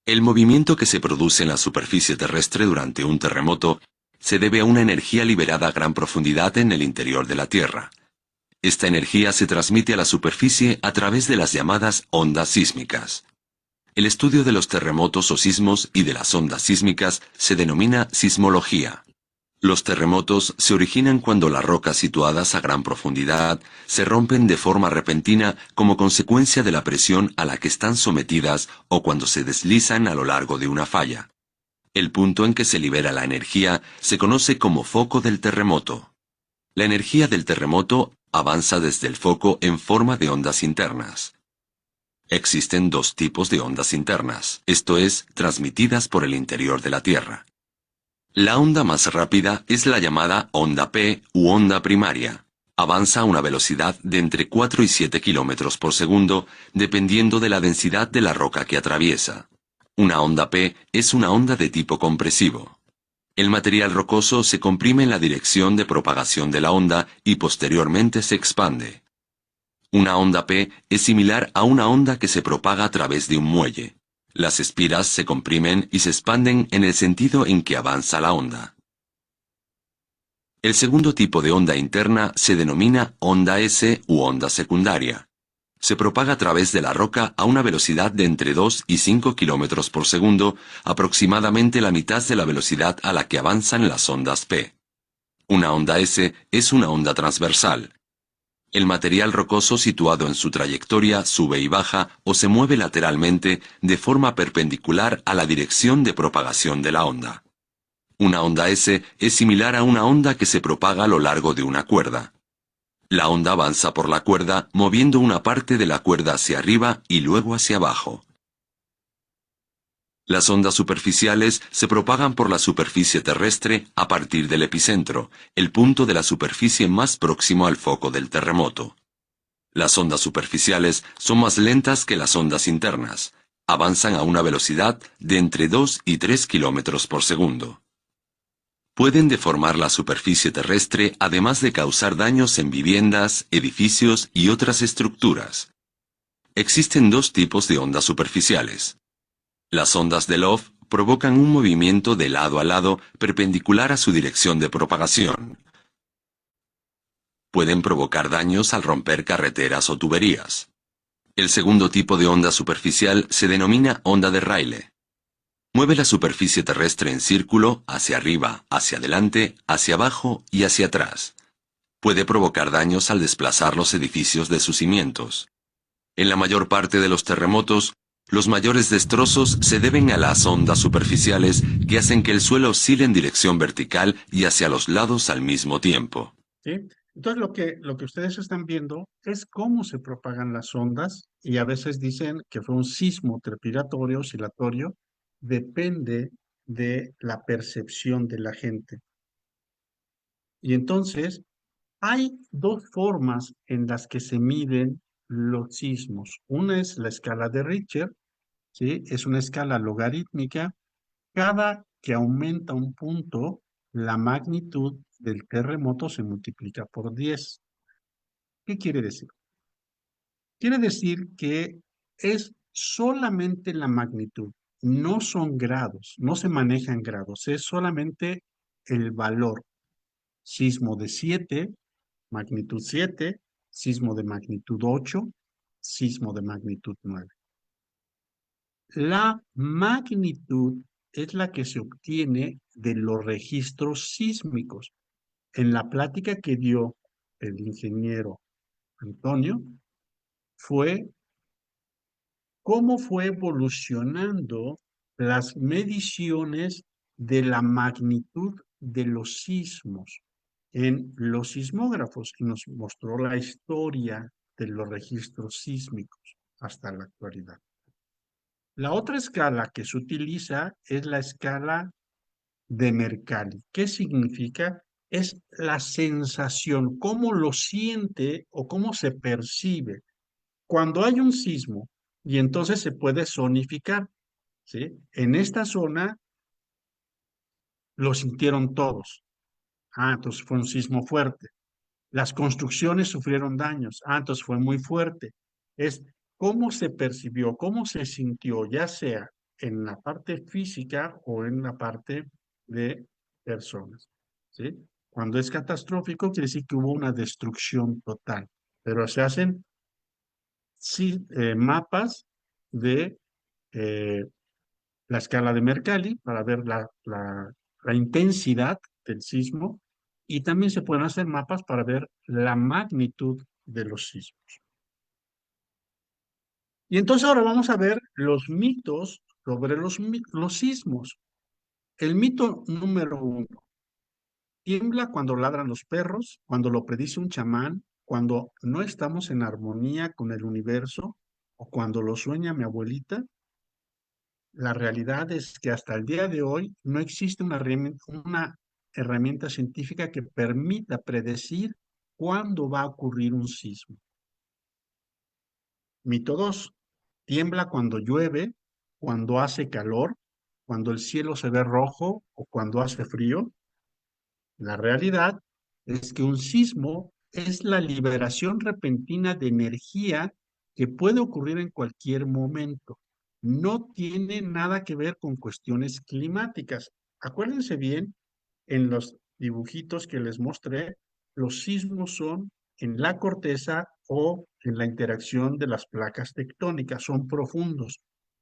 El movimiento que se produce en la superficie terrestre durante un terremoto se debe a una energía liberada a gran profundidad en el interior de la Tierra. Esta energía se transmite a la superficie a través de las llamadas ondas sísmicas. El estudio de los terremotos o sismos y de las ondas sísmicas se denomina sismología. Los terremotos se originan cuando las rocas situadas a gran profundidad se rompen de forma repentina como consecuencia de la presión a la que están sometidas o cuando se deslizan a lo largo de una falla. El punto en que se libera la energía se conoce como foco del terremoto. La energía del terremoto avanza desde el foco en forma de ondas internas. Existen dos tipos de ondas internas, esto es, transmitidas por el interior de la Tierra. La onda más rápida es la llamada onda P u onda primaria. Avanza a una velocidad de entre 4 y 7 kilómetros por segundo, dependiendo de la densidad de la roca que atraviesa. Una onda P es una onda de tipo compresivo. El material rocoso se comprime en la dirección de propagación de la onda y posteriormente se expande. Una onda P es similar a una onda que se propaga a través de un muelle. Las espiras se comprimen y se expanden en el sentido en que avanza la onda. El segundo tipo de onda interna se denomina onda S u onda secundaria. Se propaga a través de la roca a una velocidad de entre 2 y 5 kilómetros por segundo, aproximadamente la mitad de la velocidad a la que avanzan las ondas P. Una onda S es una onda transversal. El material rocoso situado en su trayectoria sube y baja o se mueve lateralmente de forma perpendicular a la dirección de propagación de la onda. Una onda S es similar a una onda que se propaga a lo largo de una cuerda. La onda avanza por la cuerda moviendo una parte de la cuerda hacia arriba y luego hacia abajo. Las ondas superficiales se propagan por la superficie terrestre a partir del epicentro, el punto de la superficie más próximo al foco del terremoto. Las ondas superficiales son más lentas que las ondas internas. Avanzan a una velocidad de entre 2 y 3 kilómetros por segundo. Pueden deformar la superficie terrestre además de causar daños en viviendas, edificios y otras estructuras. Existen dos tipos de ondas superficiales. Las ondas de Love provocan un movimiento de lado a lado perpendicular a su dirección de propagación. Pueden provocar daños al romper carreteras o tuberías. El segundo tipo de onda superficial se denomina onda de Rayleigh. Mueve la superficie terrestre en círculo, hacia arriba, hacia adelante, hacia abajo y hacia atrás. Puede provocar daños al desplazar los edificios de sus cimientos. En la mayor parte de los terremotos, los mayores destrozos se deben a las ondas superficiales que hacen que el suelo oscile en dirección vertical y hacia los lados al mismo tiempo. ¿Sí? Entonces lo que ustedes están viendo es cómo se propagan las ondas, y a veces dicen que fue un sismo trepidatorio, oscilatorio. Depende de la percepción de la gente. Y entonces hay dos formas en las que se miden los sismos. Una es la escala de Richter, ¿sí? Es una escala logarítmica. Cada que aumenta un punto, la magnitud del terremoto se multiplica por 10. ¿Qué quiere decir? Quiere decir que es solamente la magnitud, no son grados, no se manejan grados, es solamente el valor. Sismo de 7, magnitud 7, sismo de magnitud 8, sismo de magnitud 9. La magnitud es la que se obtiene de los registros sísmicos. En la plática que dio el ingeniero Antonio fue cómo fue evolucionando las mediciones de la magnitud de los sismos en los sismógrafos y nos mostró la historia de los registros sísmicos hasta la actualidad. La otra escala que se utiliza es la escala de Mercalli. ¿Qué significa? Es la sensación, cómo lo siente o cómo se percibe cuando hay un sismo y entonces se puede zonificar, ¿sí? En esta zona lo sintieron todos. Ah, entonces fue un sismo fuerte. Las construcciones sufrieron daños. Ah, entonces fue muy fuerte. Es cómo se percibió, cómo se sintió, ya sea en la parte física o en la parte de personas, ¿sí? Cuando es catastrófico, quiere decir que hubo una destrucción total. Pero se hacen sí, mapas de eh, la escala de Mercalli para ver la intensidad del sismo y también se pueden hacer mapas para ver la magnitud de los sismos. Y entonces ahora vamos a ver los mitos sobre los sismos. El mito número 1. Tiembla cuando ladran los perros, cuando lo predice un chamán, cuando no estamos en armonía con el universo o cuando lo sueña mi abuelita. La realidad es que hasta el día de hoy no existe una herramienta científica que permita predecir cuándo va a ocurrir un sismo. Mito 2. Tiembla cuando llueve, cuando hace calor, cuando el cielo se ve rojo o cuando hace frío. La realidad es que un sismo es la liberación repentina de energía que puede ocurrir en cualquier momento. No tiene nada que ver con cuestiones climáticas. Acuérdense bien, en los dibujitos que les mostré, los sismos son en la corteza o en la interacción de las placas tectónicas, son profundos.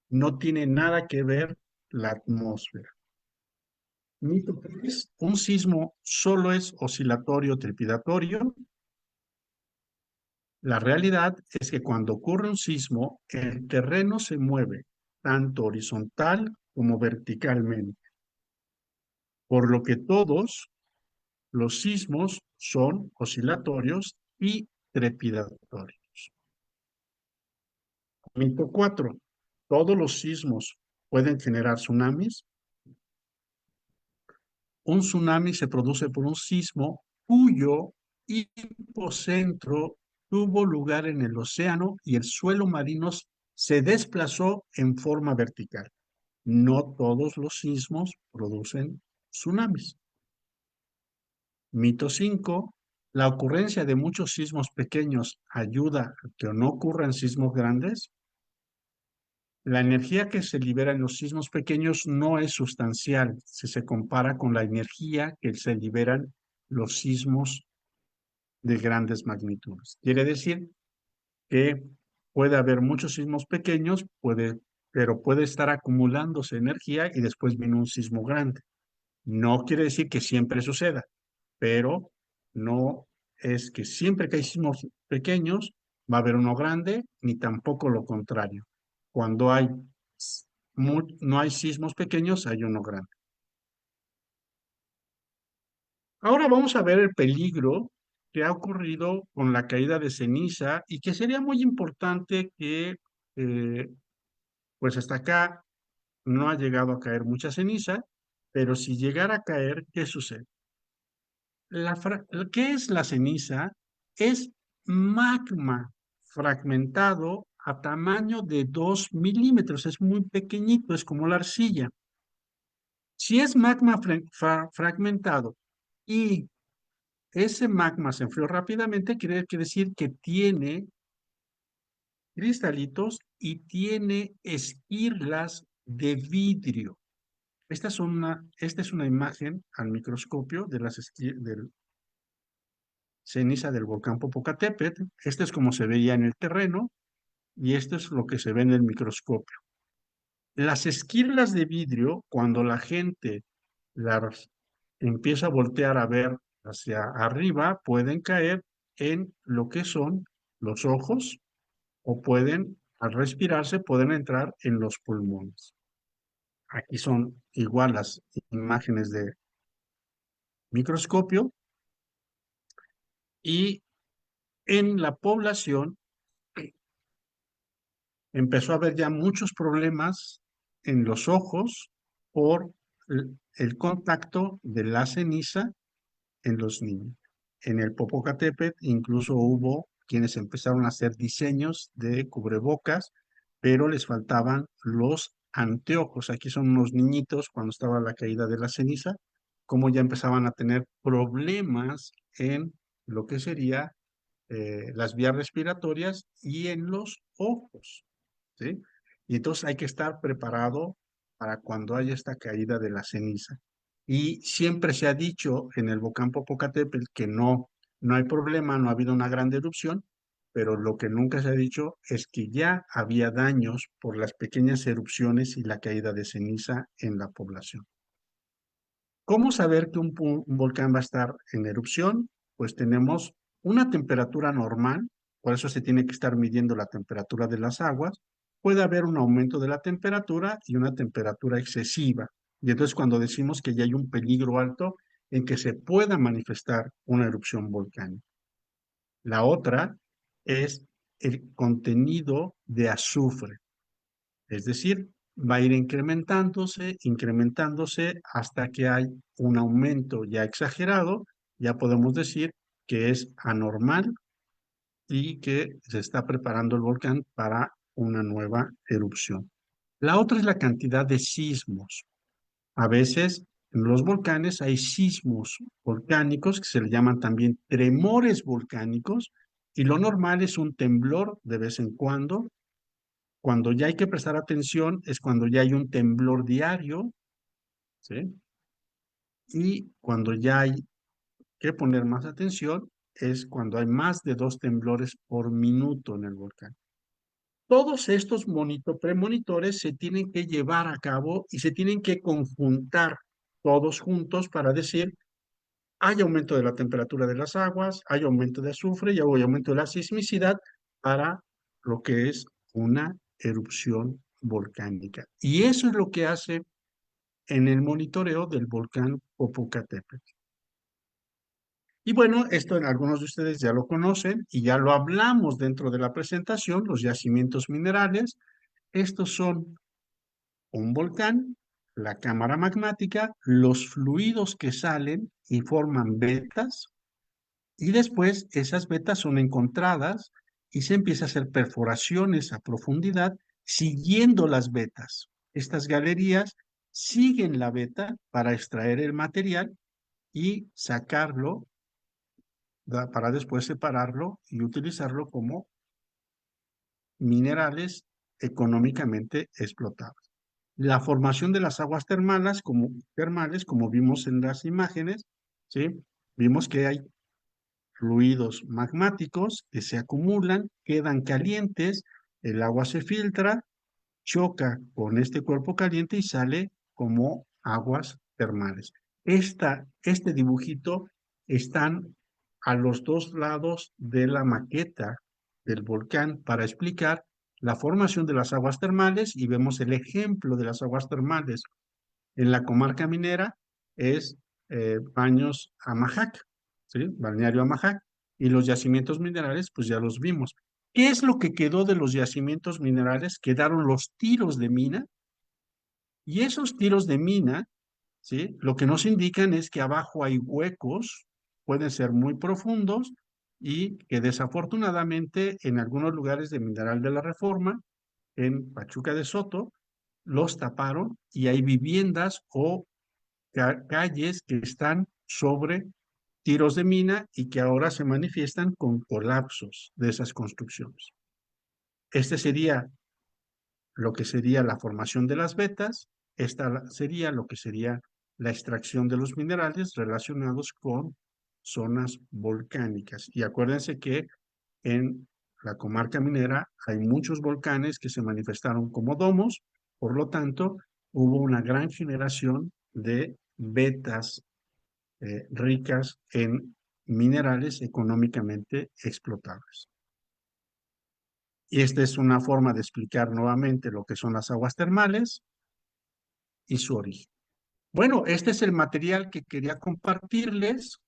No tiene nada que ver la atmósfera. Mito 3. Un sismo solo es oscilatorio trepidatorio. La realidad es que cuando ocurre un sismo, el terreno se mueve tanto horizontal como verticalmente, por lo que todos los sismos son oscilatorios y trepidatorios. Mito 4. Todos los sismos pueden generar tsunamis. Un tsunami se produce por un sismo cuyo hipocentro tuvo lugar en el océano y el suelo marino se desplazó en forma vertical. No todos los sismos producen tsunamis. Mito 5. La ocurrencia de muchos sismos pequeños ayuda a que no ocurran sismos grandes. La energía que se libera en los sismos pequeños no es sustancial si se compara con la energía que se liberan los sismos de grandes magnitudes. Quiere decir que puede haber muchos sismos pequeños, pero puede estar acumulándose energía y después viene un sismo grande. No quiere decir que siempre suceda, pero no es que siempre que hay sismos pequeños va a haber uno grande, ni tampoco lo contrario. Cuando no hay sismos pequeños, hay uno grande. Ahora vamos a ver el peligro que ha ocurrido con la caída de ceniza y que sería muy importante que, pues hasta acá no ha llegado a caer mucha ceniza, pero si llegara a caer, ¿qué sucede? ¿Qué es la ceniza? Es magma fragmentado a tamaño de 2 milímetros, es muy pequeñito, es como la arcilla. Si es magma fragmentado y ese magma se enfrió rápidamente, quiere decir que tiene cristalitos y tiene esquirlas de vidrio. Esta es una imagen al microscopio de del ceniza del volcán Popocatépetl. Esto es como se veía en el terreno y esto es lo que se ve en el microscopio. Las esquirlas de vidrio, cuando la gente las empieza a voltear a ver hacia arriba, pueden caer en lo que son los ojos o pueden, al respirarse, pueden entrar en los pulmones. Aquí son igual las imágenes de microscopio y en la población empezó a haber ya muchos problemas en los ojos por el contacto de la ceniza en los niños. En el Popocatépetl incluso hubo quienes empezaron a hacer diseños de cubrebocas, pero les faltaban los anteojos. Aquí son unos niñitos cuando estaba la caída de la ceniza, como ya empezaban a tener problemas en lo que sería las vías respiratorias y en los ojos, ¿sí? Y entonces hay que estar preparado para cuando haya esta caída de la ceniza. Y siempre se ha dicho en el volcán Popocatépetl que no hay problema, no ha habido una gran erupción, pero lo que nunca se ha dicho es que ya había daños por las pequeñas erupciones y la caída de ceniza en la población. ¿Cómo saber que un volcán va a estar en erupción? Pues tenemos una temperatura normal, por eso se tiene que estar midiendo la temperatura de las aguas. Puede haber un aumento de la temperatura y una temperatura excesiva. Y entonces cuando decimos que ya hay un peligro alto en que se pueda manifestar una erupción volcánica. La otra es el contenido de azufre. Es decir, va a ir incrementándose hasta que hay un aumento ya exagerado, ya podemos decir que es anormal y que se está preparando el volcán para una nueva erupción. La otra es la cantidad de sismos. A veces en los volcanes hay sismos volcánicos que se le llaman también tremores volcánicos y lo normal es un temblor de vez en cuando. Cuando ya hay que prestar atención es cuando ya hay un temblor diario, ¿sí? Y cuando ya hay que poner más atención es cuando hay más de 2 temblores por minuto en el volcán. Todos estos premonitores se tienen que llevar a cabo y se tienen que conjuntar todos juntos para decir, hay aumento de la temperatura de las aguas, hay aumento de azufre y hay aumento de la sismicidad para lo que es una erupción volcánica. Y eso es lo que hace en el monitoreo del volcán Popocatépetl. Y bueno, esto algunos de ustedes ya lo conocen y ya lo hablamos dentro de la presentación, los yacimientos minerales. Estos son un volcán, la cámara magmática, los fluidos que salen y forman vetas, y después esas vetas son encontradas y se empieza a hacer perforaciones a profundidad siguiendo las vetas. Estas galerías siguen la veta para extraer el material y sacarlo para después separarlo y utilizarlo como minerales económicamente explotables. La formación de las aguas termales, como vimos en las imágenes, ¿sí? Vimos que hay fluidos magmáticos que se acumulan, quedan calientes, el agua se filtra, choca con este cuerpo caliente y sale como aguas termales. Este dibujito están a los dos lados de la maqueta del volcán para explicar la formación de las aguas termales y vemos el ejemplo de las aguas termales en la comarca minera es Baños Amajac, ¿sí? Balneario Amajac, y los yacimientos minerales, pues ya los vimos. ¿Qué es lo que quedó de los yacimientos minerales? Quedaron los tiros de mina, y esos tiros de mina, ¿sí? Lo que nos indican es que abajo hay huecos, pueden ser muy profundos, y que desafortunadamente en algunos lugares de Mineral de la Reforma, en Pachuca de Soto, los taparon y hay viviendas o calles que están sobre tiros de mina y que ahora se manifiestan con colapsos de esas construcciones. Este sería lo que sería la formación de las vetas, esta sería lo que sería la extracción de los minerales relacionados con zonas volcánicas. Y acuérdense que en la comarca minera hay muchos volcanes que se manifestaron como domos, por lo tanto, hubo una gran generación de vetas ricas en minerales económicamente explotables. Y esta es una forma de explicar nuevamente lo que son las aguas termales y su origen. Bueno, este es el material que quería compartirles.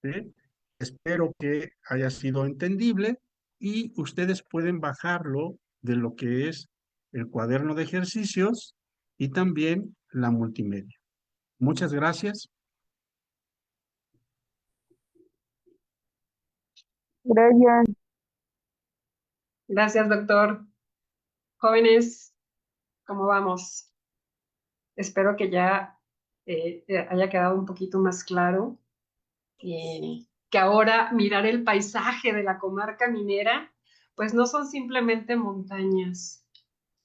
¿Sí? Espero que haya sido entendible y ustedes pueden bajarlo de lo que es el cuaderno de ejercicios y también la multimedia. Muchas gracias. Gracias. Gracias, doctor. Jóvenes, ¿cómo vamos? Espero que ya haya quedado un poquito más claro que ahora mirar el paisaje de la comarca minera, pues no son simplemente montañas,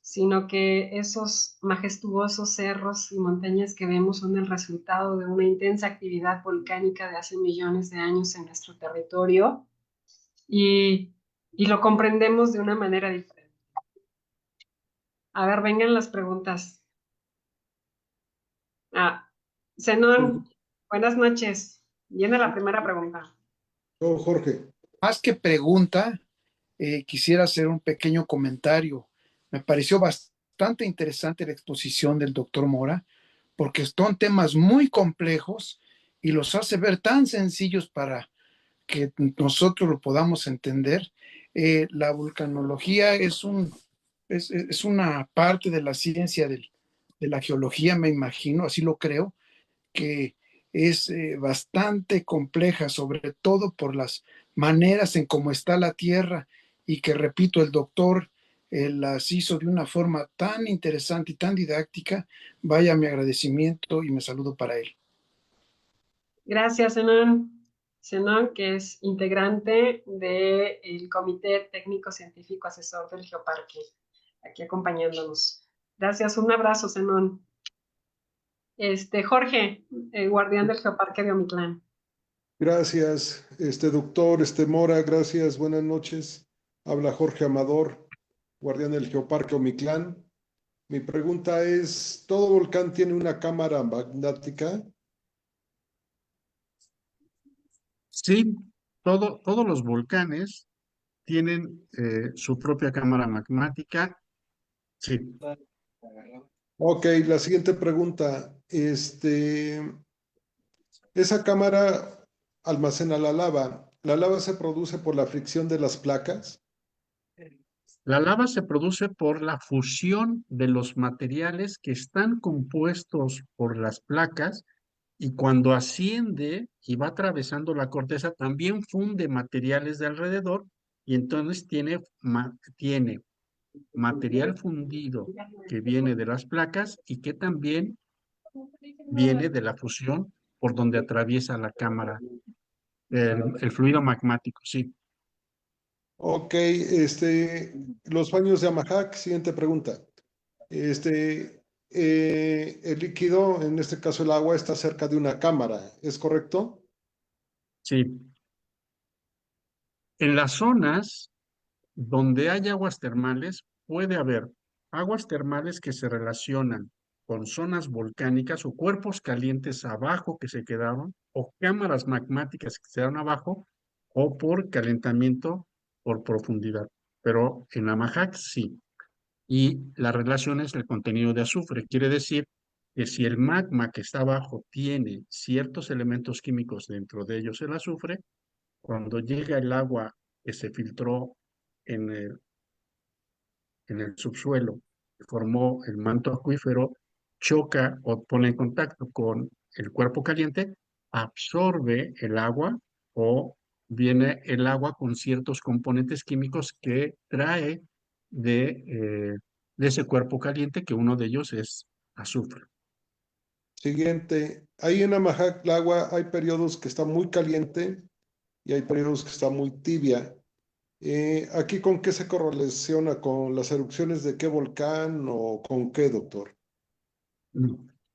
sino que esos majestuosos cerros y montañas que vemos son el resultado de una intensa actividad volcánica de hace millones de años en nuestro territorio y, y lo comprendemos de una manera diferente. A ver, vengan las preguntas. Zenón, buenas noches. Viene la primera pregunta. Jorge. Más que pregunta, quisiera hacer un pequeño comentario. Me pareció bastante interesante la exposición del doctor Mora, porque son temas muy complejos y los hace ver tan sencillos para que nosotros lo podamos entender. La vulcanología es una parte de la ciencia de la geología, me imagino, así lo creo, que es bastante compleja, sobre todo por las maneras en cómo está la Tierra y que, repito, el doctor las hizo de una forma tan interesante y tan didáctica. Vaya mi agradecimiento y me saludo para él. Gracias, Zenón. Zenón, que es integrante del Comité Técnico Científico Asesor del Geoparque, aquí acompañándonos. Gracias, un abrazo, Zenón. Jorge, guardián del Geoparque de Omitlán. Gracias, doctor, Mora, gracias, buenas noches. Habla Jorge Amador, guardián del Geoparque Omitlán. Mi pregunta es, ¿todo volcán tiene una cámara magmática? Sí, todos los volcanes tienen su propia cámara magmática. Sí. Ok, la siguiente pregunta. Esa cámara almacena la lava. ¿La lava se produce por la fricción de las placas? La lava se produce por la fusión de los materiales que están compuestos por las placas y cuando asciende y va atravesando la corteza también funde materiales de alrededor y entonces tiene material fundido que viene de las placas y que también viene de la fusión por donde atraviesa la cámara, el fluido magmático, sí. Ok, los baños de Amahac, siguiente pregunta. El líquido, en este caso el agua, está cerca de una cámara, ¿es correcto? Sí. En las zonas donde hay aguas termales, puede haber aguas termales que se relacionan con zonas volcánicas o cuerpos calientes abajo que se quedaron, o cámaras magmáticas que se quedaron abajo, o por calentamiento por profundidad. Pero en Amahac sí. Y la relación es el contenido de azufre. Quiere decir que si el magma que está abajo tiene ciertos elementos químicos, dentro de ellos el azufre, cuando llega el agua que se filtró en el subsuelo, formó el manto acuífero, choca o pone en contacto con el cuerpo caliente, absorbe el agua o viene el agua con ciertos componentes químicos que trae de ese cuerpo caliente, que uno de ellos es azufre. Siguiente, ahí en Amajac el agua hay periodos que está muy caliente y hay periodos que está muy tibia. ¿Aquí con qué se correlaciona? ¿Con las erupciones de qué volcán o con qué, doctor?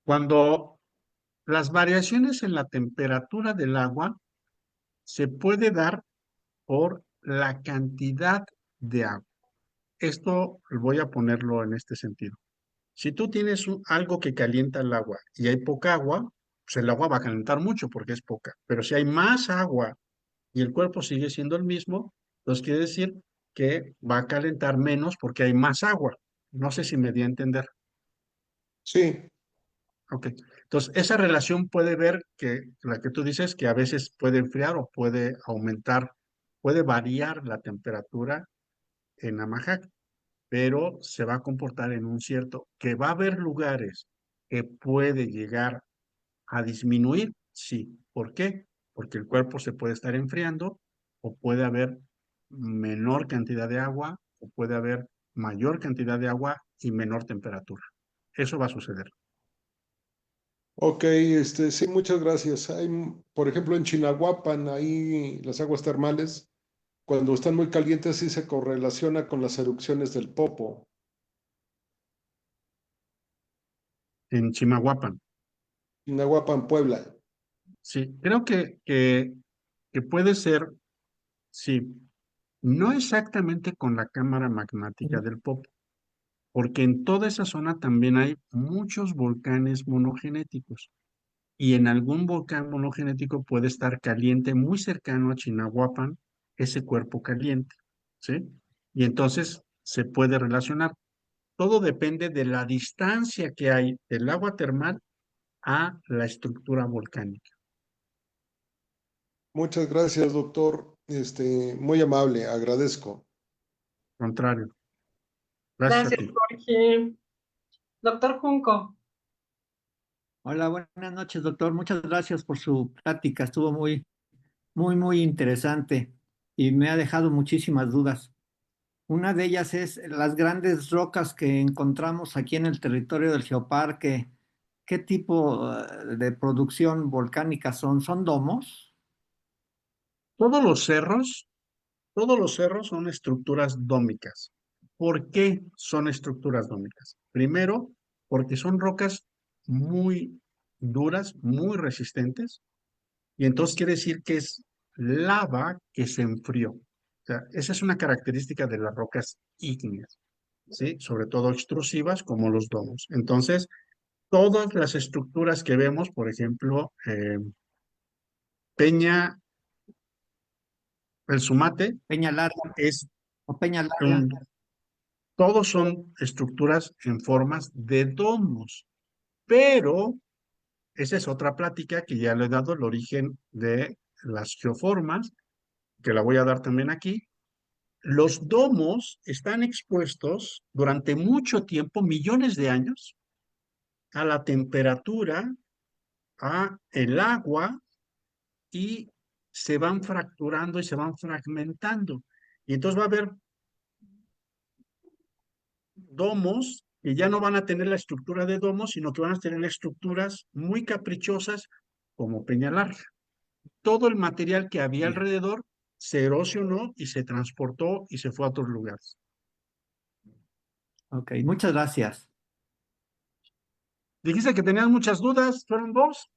Cuando las variaciones en la temperatura del agua se puede dar por la cantidad de agua. Esto voy a ponerlo en este sentido. Si tú tienes algo que calienta el agua y hay poca agua, pues el agua va a calentar mucho porque es poca. Pero si hay más agua y el cuerpo sigue siendo el mismo, entonces quiere decir que va a calentar menos porque hay más agua. No sé si me di a entender. Sí, Ok. Entonces, esa relación puede ver que la que tú dices que a veces puede enfriar o puede aumentar, puede variar la temperatura en Amajac, pero se va a comportar en un cierto, que va a haber lugares que puede llegar a disminuir, sí. ¿Por qué? Porque el cuerpo se puede estar enfriando o puede haber menor cantidad de agua o puede haber mayor cantidad de agua y menor temperatura. Eso va a suceder. ok, sí, muchas gracias. Hay, por ejemplo, en Chinahuapan, ahí las aguas termales, cuando están muy calientes, sí se correlaciona con las erupciones del Popo. En Chimahuapan. Chinahuapan, Puebla. Sí, creo que puede ser, sí, no exactamente con la cámara magmática del Popo, porque en toda esa zona también hay muchos volcanes monogenéticos y en algún volcán monogenético puede estar caliente muy cercano a Chinahuapan, ese cuerpo caliente, ¿sí? Y entonces se puede relacionar. Todo depende de la distancia que hay del agua termal a la estructura volcánica. Muchas gracias, doctor. Muy amable, agradezco. Contrario. Gracias a Gracias, ti. Jorge. Doctor Junco. Hola, buenas noches, doctor. Muchas gracias por su plática. Estuvo muy interesante y me ha dejado muchísimas dudas. Una de ellas es las grandes rocas que encontramos aquí en el territorio del Geoparque. ¿Qué tipo de producción volcánica son? ¿Son domos? Todos los cerros, todos los cerros son estructuras dómicas. ¿Por qué son estructuras dómicas? Primero, porque son rocas muy duras, muy resistentes, y entonces quiere decir que es lava que se enfrió. O sea, esa es una característica de las rocas ígneas, ¿sí? Sobre todo extrusivas como los domos. Entonces, todas las estructuras que vemos, por ejemplo, Peña, el Sumate, ¿Peña larga es o peña larga? un, todos son estructuras en formas de domos, pero esa es otra plática que ya le he dado el origen de las geoformas, que la voy a dar también aquí. Los domos están expuestos durante mucho tiempo, millones de años, a la temperatura, a el agua y se van fracturando y se van fragmentando. Y entonces va a haber domos que ya no van a tener la estructura de domos, sino que van a tener estructuras muy caprichosas como Peña Larga. Todo el material que había alrededor se erosionó y se transportó y se fue a otros lugares. Ok, muchas gracias. Dijiste que tenías muchas dudas, ¿fueron dos?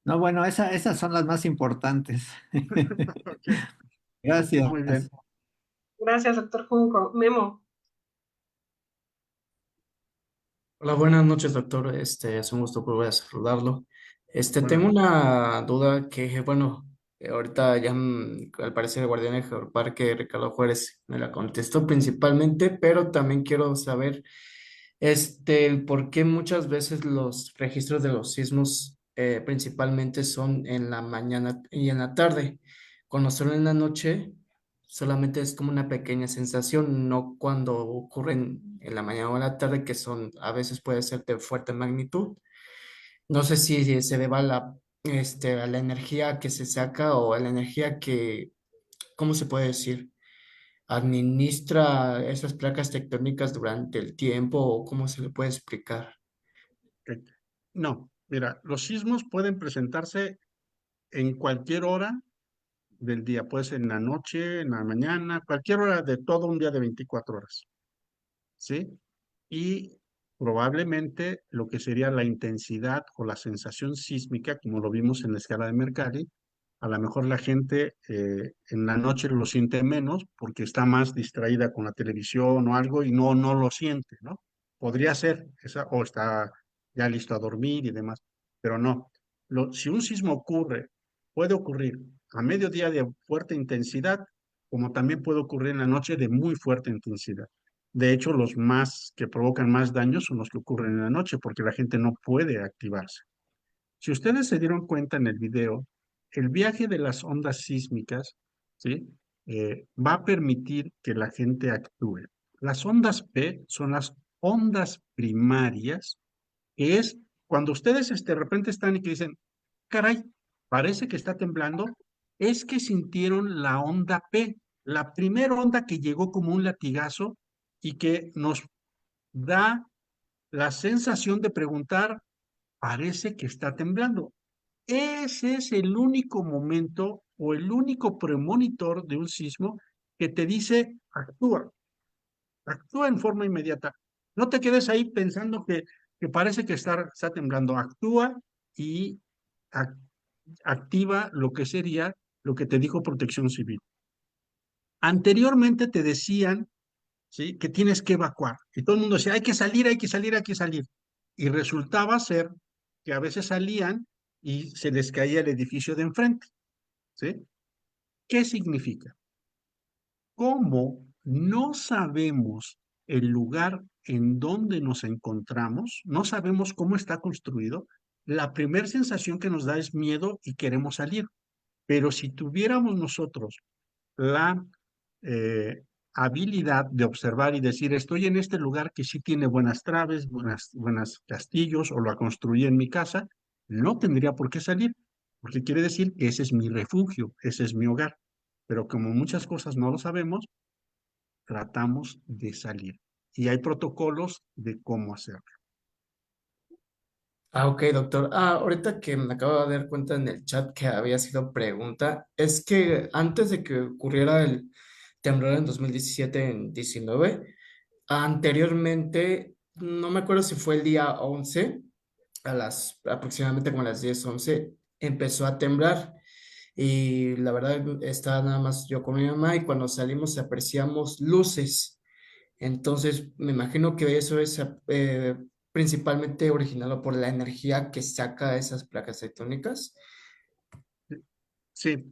No, bueno, esas son las más importantes. Ok, Gracias. muy bien. Gracias, doctor Junco. Memo. Hola, buenas noches, doctor. Es un gusto volver a saludarlo. Buenas Tengo noches. una duda que, bueno, ahorita ya al parecer el guardián del Geoparque, Ricardo Juárez, me la contestó principalmente, pero también quiero saber, el por qué muchas veces los registros de los sismos principalmente son en la mañana y en la tarde. Cuando son en la noche, solamente es como una pequeña sensación, no cuando ocurren en la mañana o en la tarde, que son, a veces puede ser de fuerte magnitud. No sé si se deba a la energía que se saca o a la energía que, ¿cómo se puede decir? Administra esas placas tectónicas durante el tiempo o cómo se le puede explicar. Ok. No, mira, los sismos pueden presentarse en cualquier hora del día, puede ser en la noche, en la mañana, cualquier hora de todo un día de 24 horas, ¿sí? Y probablemente lo que sería la intensidad o la sensación sísmica, como lo vimos en la escala de Mercalli, a lo mejor la gente en la noche lo siente menos porque está más distraída con la televisión o algo y no lo siente, ¿no? Podría ser, o está ya listo a dormir y demás, pero no. Si un sismo ocurre, puede ocurrir a mediodía de fuerte intensidad, como también puede ocurrir en la noche de muy fuerte intensidad. De hecho, los más que provocan más daños son los que ocurren en la noche, porque la gente no puede activarse. Si ustedes se dieron cuenta en el video, el viaje de las ondas sísmicas, ¿sí? Va a permitir que la gente actúe. Las ondas P son las ondas primarias, que es cuando ustedes de repente están y que dicen, caray, parece que está temblando, es que sintieron la onda P, la primera onda que llegó como un latigazo y que nos da la sensación de preguntar, parece que está temblando. Ese es el único momento o el único premonitor de un sismo que te dice, actúa, actúa en forma inmediata. No te quedes ahí pensando que parece que está temblando, actúa y ac- activa lo que sería lo que te dijo Protección Civil. Anteriormente te decían, ¿sí?, que tienes que evacuar. Y todo el mundo decía, hay que salir, hay que salir, hay que salir. Y resultaba ser que a veces salían y se les caía el edificio de enfrente, ¿sí? ¿Qué significa? Como no sabemos el lugar en donde nos encontramos, no sabemos cómo está construido, la primera sensación que nos da es miedo y queremos salir. Pero si tuviéramos nosotros la eh, habilidad de observar y decir, estoy en este lugar que sí tiene buenas traves, buenas castillos, o lo construí en mi casa, no tendría por qué salir, porque quiere decir que ese es mi refugio, ese es mi hogar. Pero como muchas cosas no lo sabemos, tratamos de salir. Y hay protocolos de cómo hacerlo. Ah, ok, doctor. Ahorita que me acabo de dar cuenta en el chat que había sido pregunta, es que antes de que ocurriera el temblor en 2017 en 19, anteriormente, no me acuerdo si fue el día 11, a las aproximadamente como a las 10 11 empezó a temblar. Y la verdad, estaba nada más yo con mi mamá y cuando salimos apreciamos luces. Entonces, me imagino que eso es principalmente originado por la energía que saca esas placas tectónicas. Sí,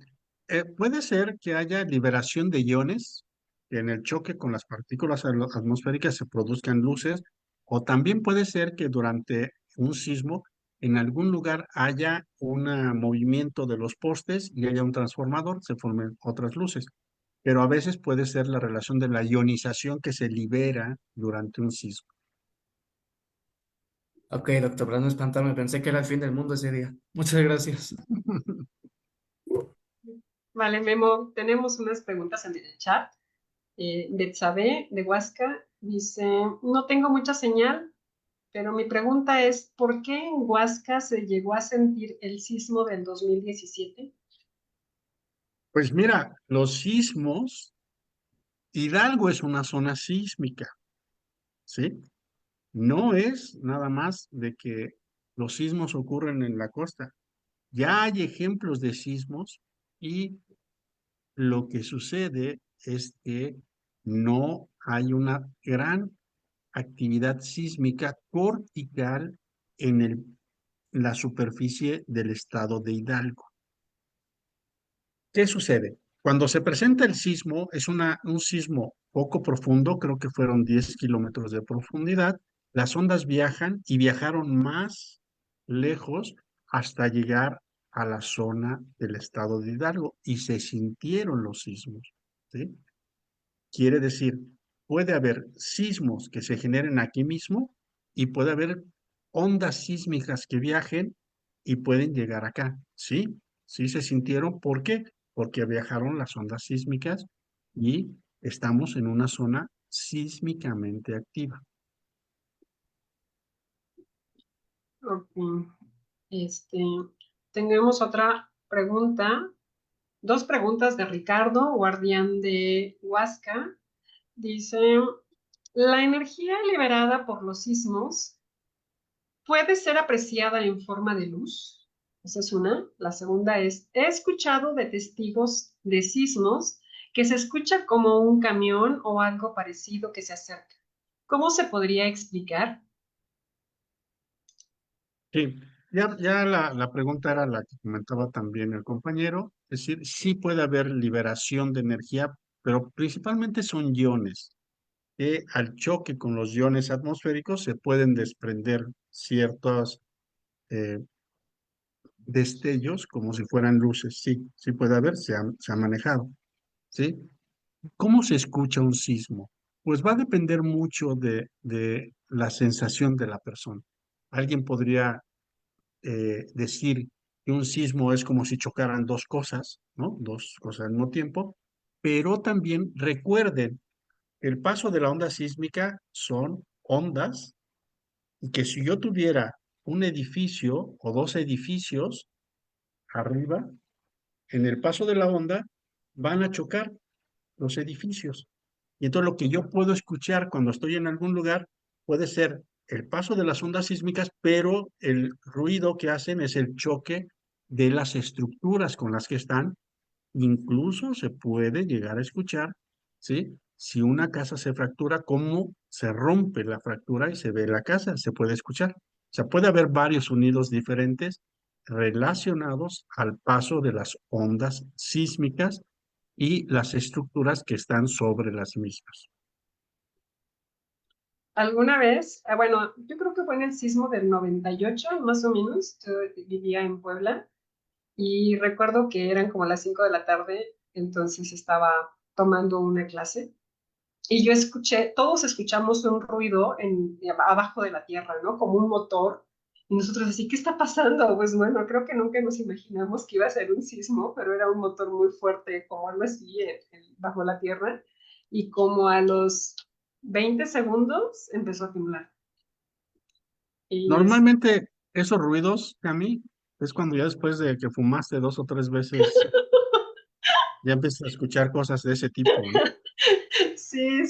puede ser que haya liberación de iones, que en el choque con las partículas atmosféricas se produzcan luces, o también puede ser que durante un sismo en algún lugar haya un movimiento de los postes y haya un transformador, se formen otras luces. Pero a veces puede ser la relación de la ionización que se libera durante un sismo. Ok, doctor, para no espantarme, pensé que era el fin del mundo ese día. Muchas gracias. Vale, Memo, tenemos unas preguntas en el chat. Betsabe de Huasca dice, no tengo mucha señal, pero mi pregunta es, ¿por qué en Huasca se llegó a sentir el sismo del 2017? Pues mira, los sismos, Hidalgo es una zona sísmica, ¿sí? No es nada más de que los sismos ocurren en la costa. Ya hay ejemplos de sismos y lo que sucede es que no hay una gran actividad sísmica cortical en la superficie del estado de Hidalgo. ¿Qué sucede? Cuando se presenta el sismo, es un sismo poco profundo, creo que fueron 10 kilómetros de profundidad. Las ondas viajan y viajaron más lejos hasta llegar a la zona del estado de Hidalgo y se sintieron los sismos, ¿sí? Quiere decir, puede haber sismos que se generen aquí mismo y puede haber ondas sísmicas que viajen y pueden llegar acá. Sí, sí se sintieron. ¿Por qué? Porque viajaron las ondas sísmicas y estamos en una zona sísmicamente activa. Ok. Este, tenemos otra pregunta, dos preguntas de Ricardo, guardián de Huasca. Dice, ¿la energía liberada por los sismos puede ser apreciada en forma de luz? Esa es una. La segunda es, he escuchado de testigos de sismos que se escucha como un camión o algo parecido que se acerca. ¿Cómo se podría explicar? Sí, ya la pregunta era la que comentaba también el compañero, es decir, sí puede haber liberación de energía, pero principalmente son iones, que al choque con los iones atmosféricos se pueden desprender ciertos eh, destellos como si fueran luces. Sí, sí puede haber, se ha manejado. ¿Sí? ¿Cómo se escucha un sismo? Pues va a depender mucho de la sensación de la persona. Alguien podría decir que un sismo es como si chocaran dos cosas, ¿no? Dos cosas al mismo tiempo, pero también recuerden que el paso de la onda sísmica son ondas y que si yo tuviera un edificio o dos edificios arriba, en el paso de la onda van a chocar los edificios. Y entonces lo que yo puedo escuchar cuando estoy en algún lugar puede ser el paso de las ondas sísmicas, pero el ruido que hacen es el choque de las estructuras con las que están. Incluso se puede llegar a escuchar, ¿sí? Si una casa se fractura, cómo se rompe la fractura y se ve la casa, se puede escuchar. O sea, puede haber varios sonidos diferentes relacionados al paso de las ondas sísmicas y las estructuras que están sobre las mismas. ¿Alguna vez? Bueno, yo creo que fue en el sismo del 98, más o menos. Yo vivía en Puebla y recuerdo que eran como las 5 de la tarde, entonces estaba tomando una clase y yo escuché, todos escuchamos un ruido abajo de la tierra, ¿no? Como un motor. Y nosotros así, ¿qué está pasando? Pues bueno, creo que nunca nos imaginamos que iba a ser un sismo, pero era un motor muy fuerte, como algo así, bajo la tierra. Y como a los 20 segundos empezó a temblar. Y es, Normalmente esos ruidos, Cami, es cuando ya después de que fumaste 2 o 3 veces, ya empiezas a escuchar cosas de ese tipo, ¿no? sí,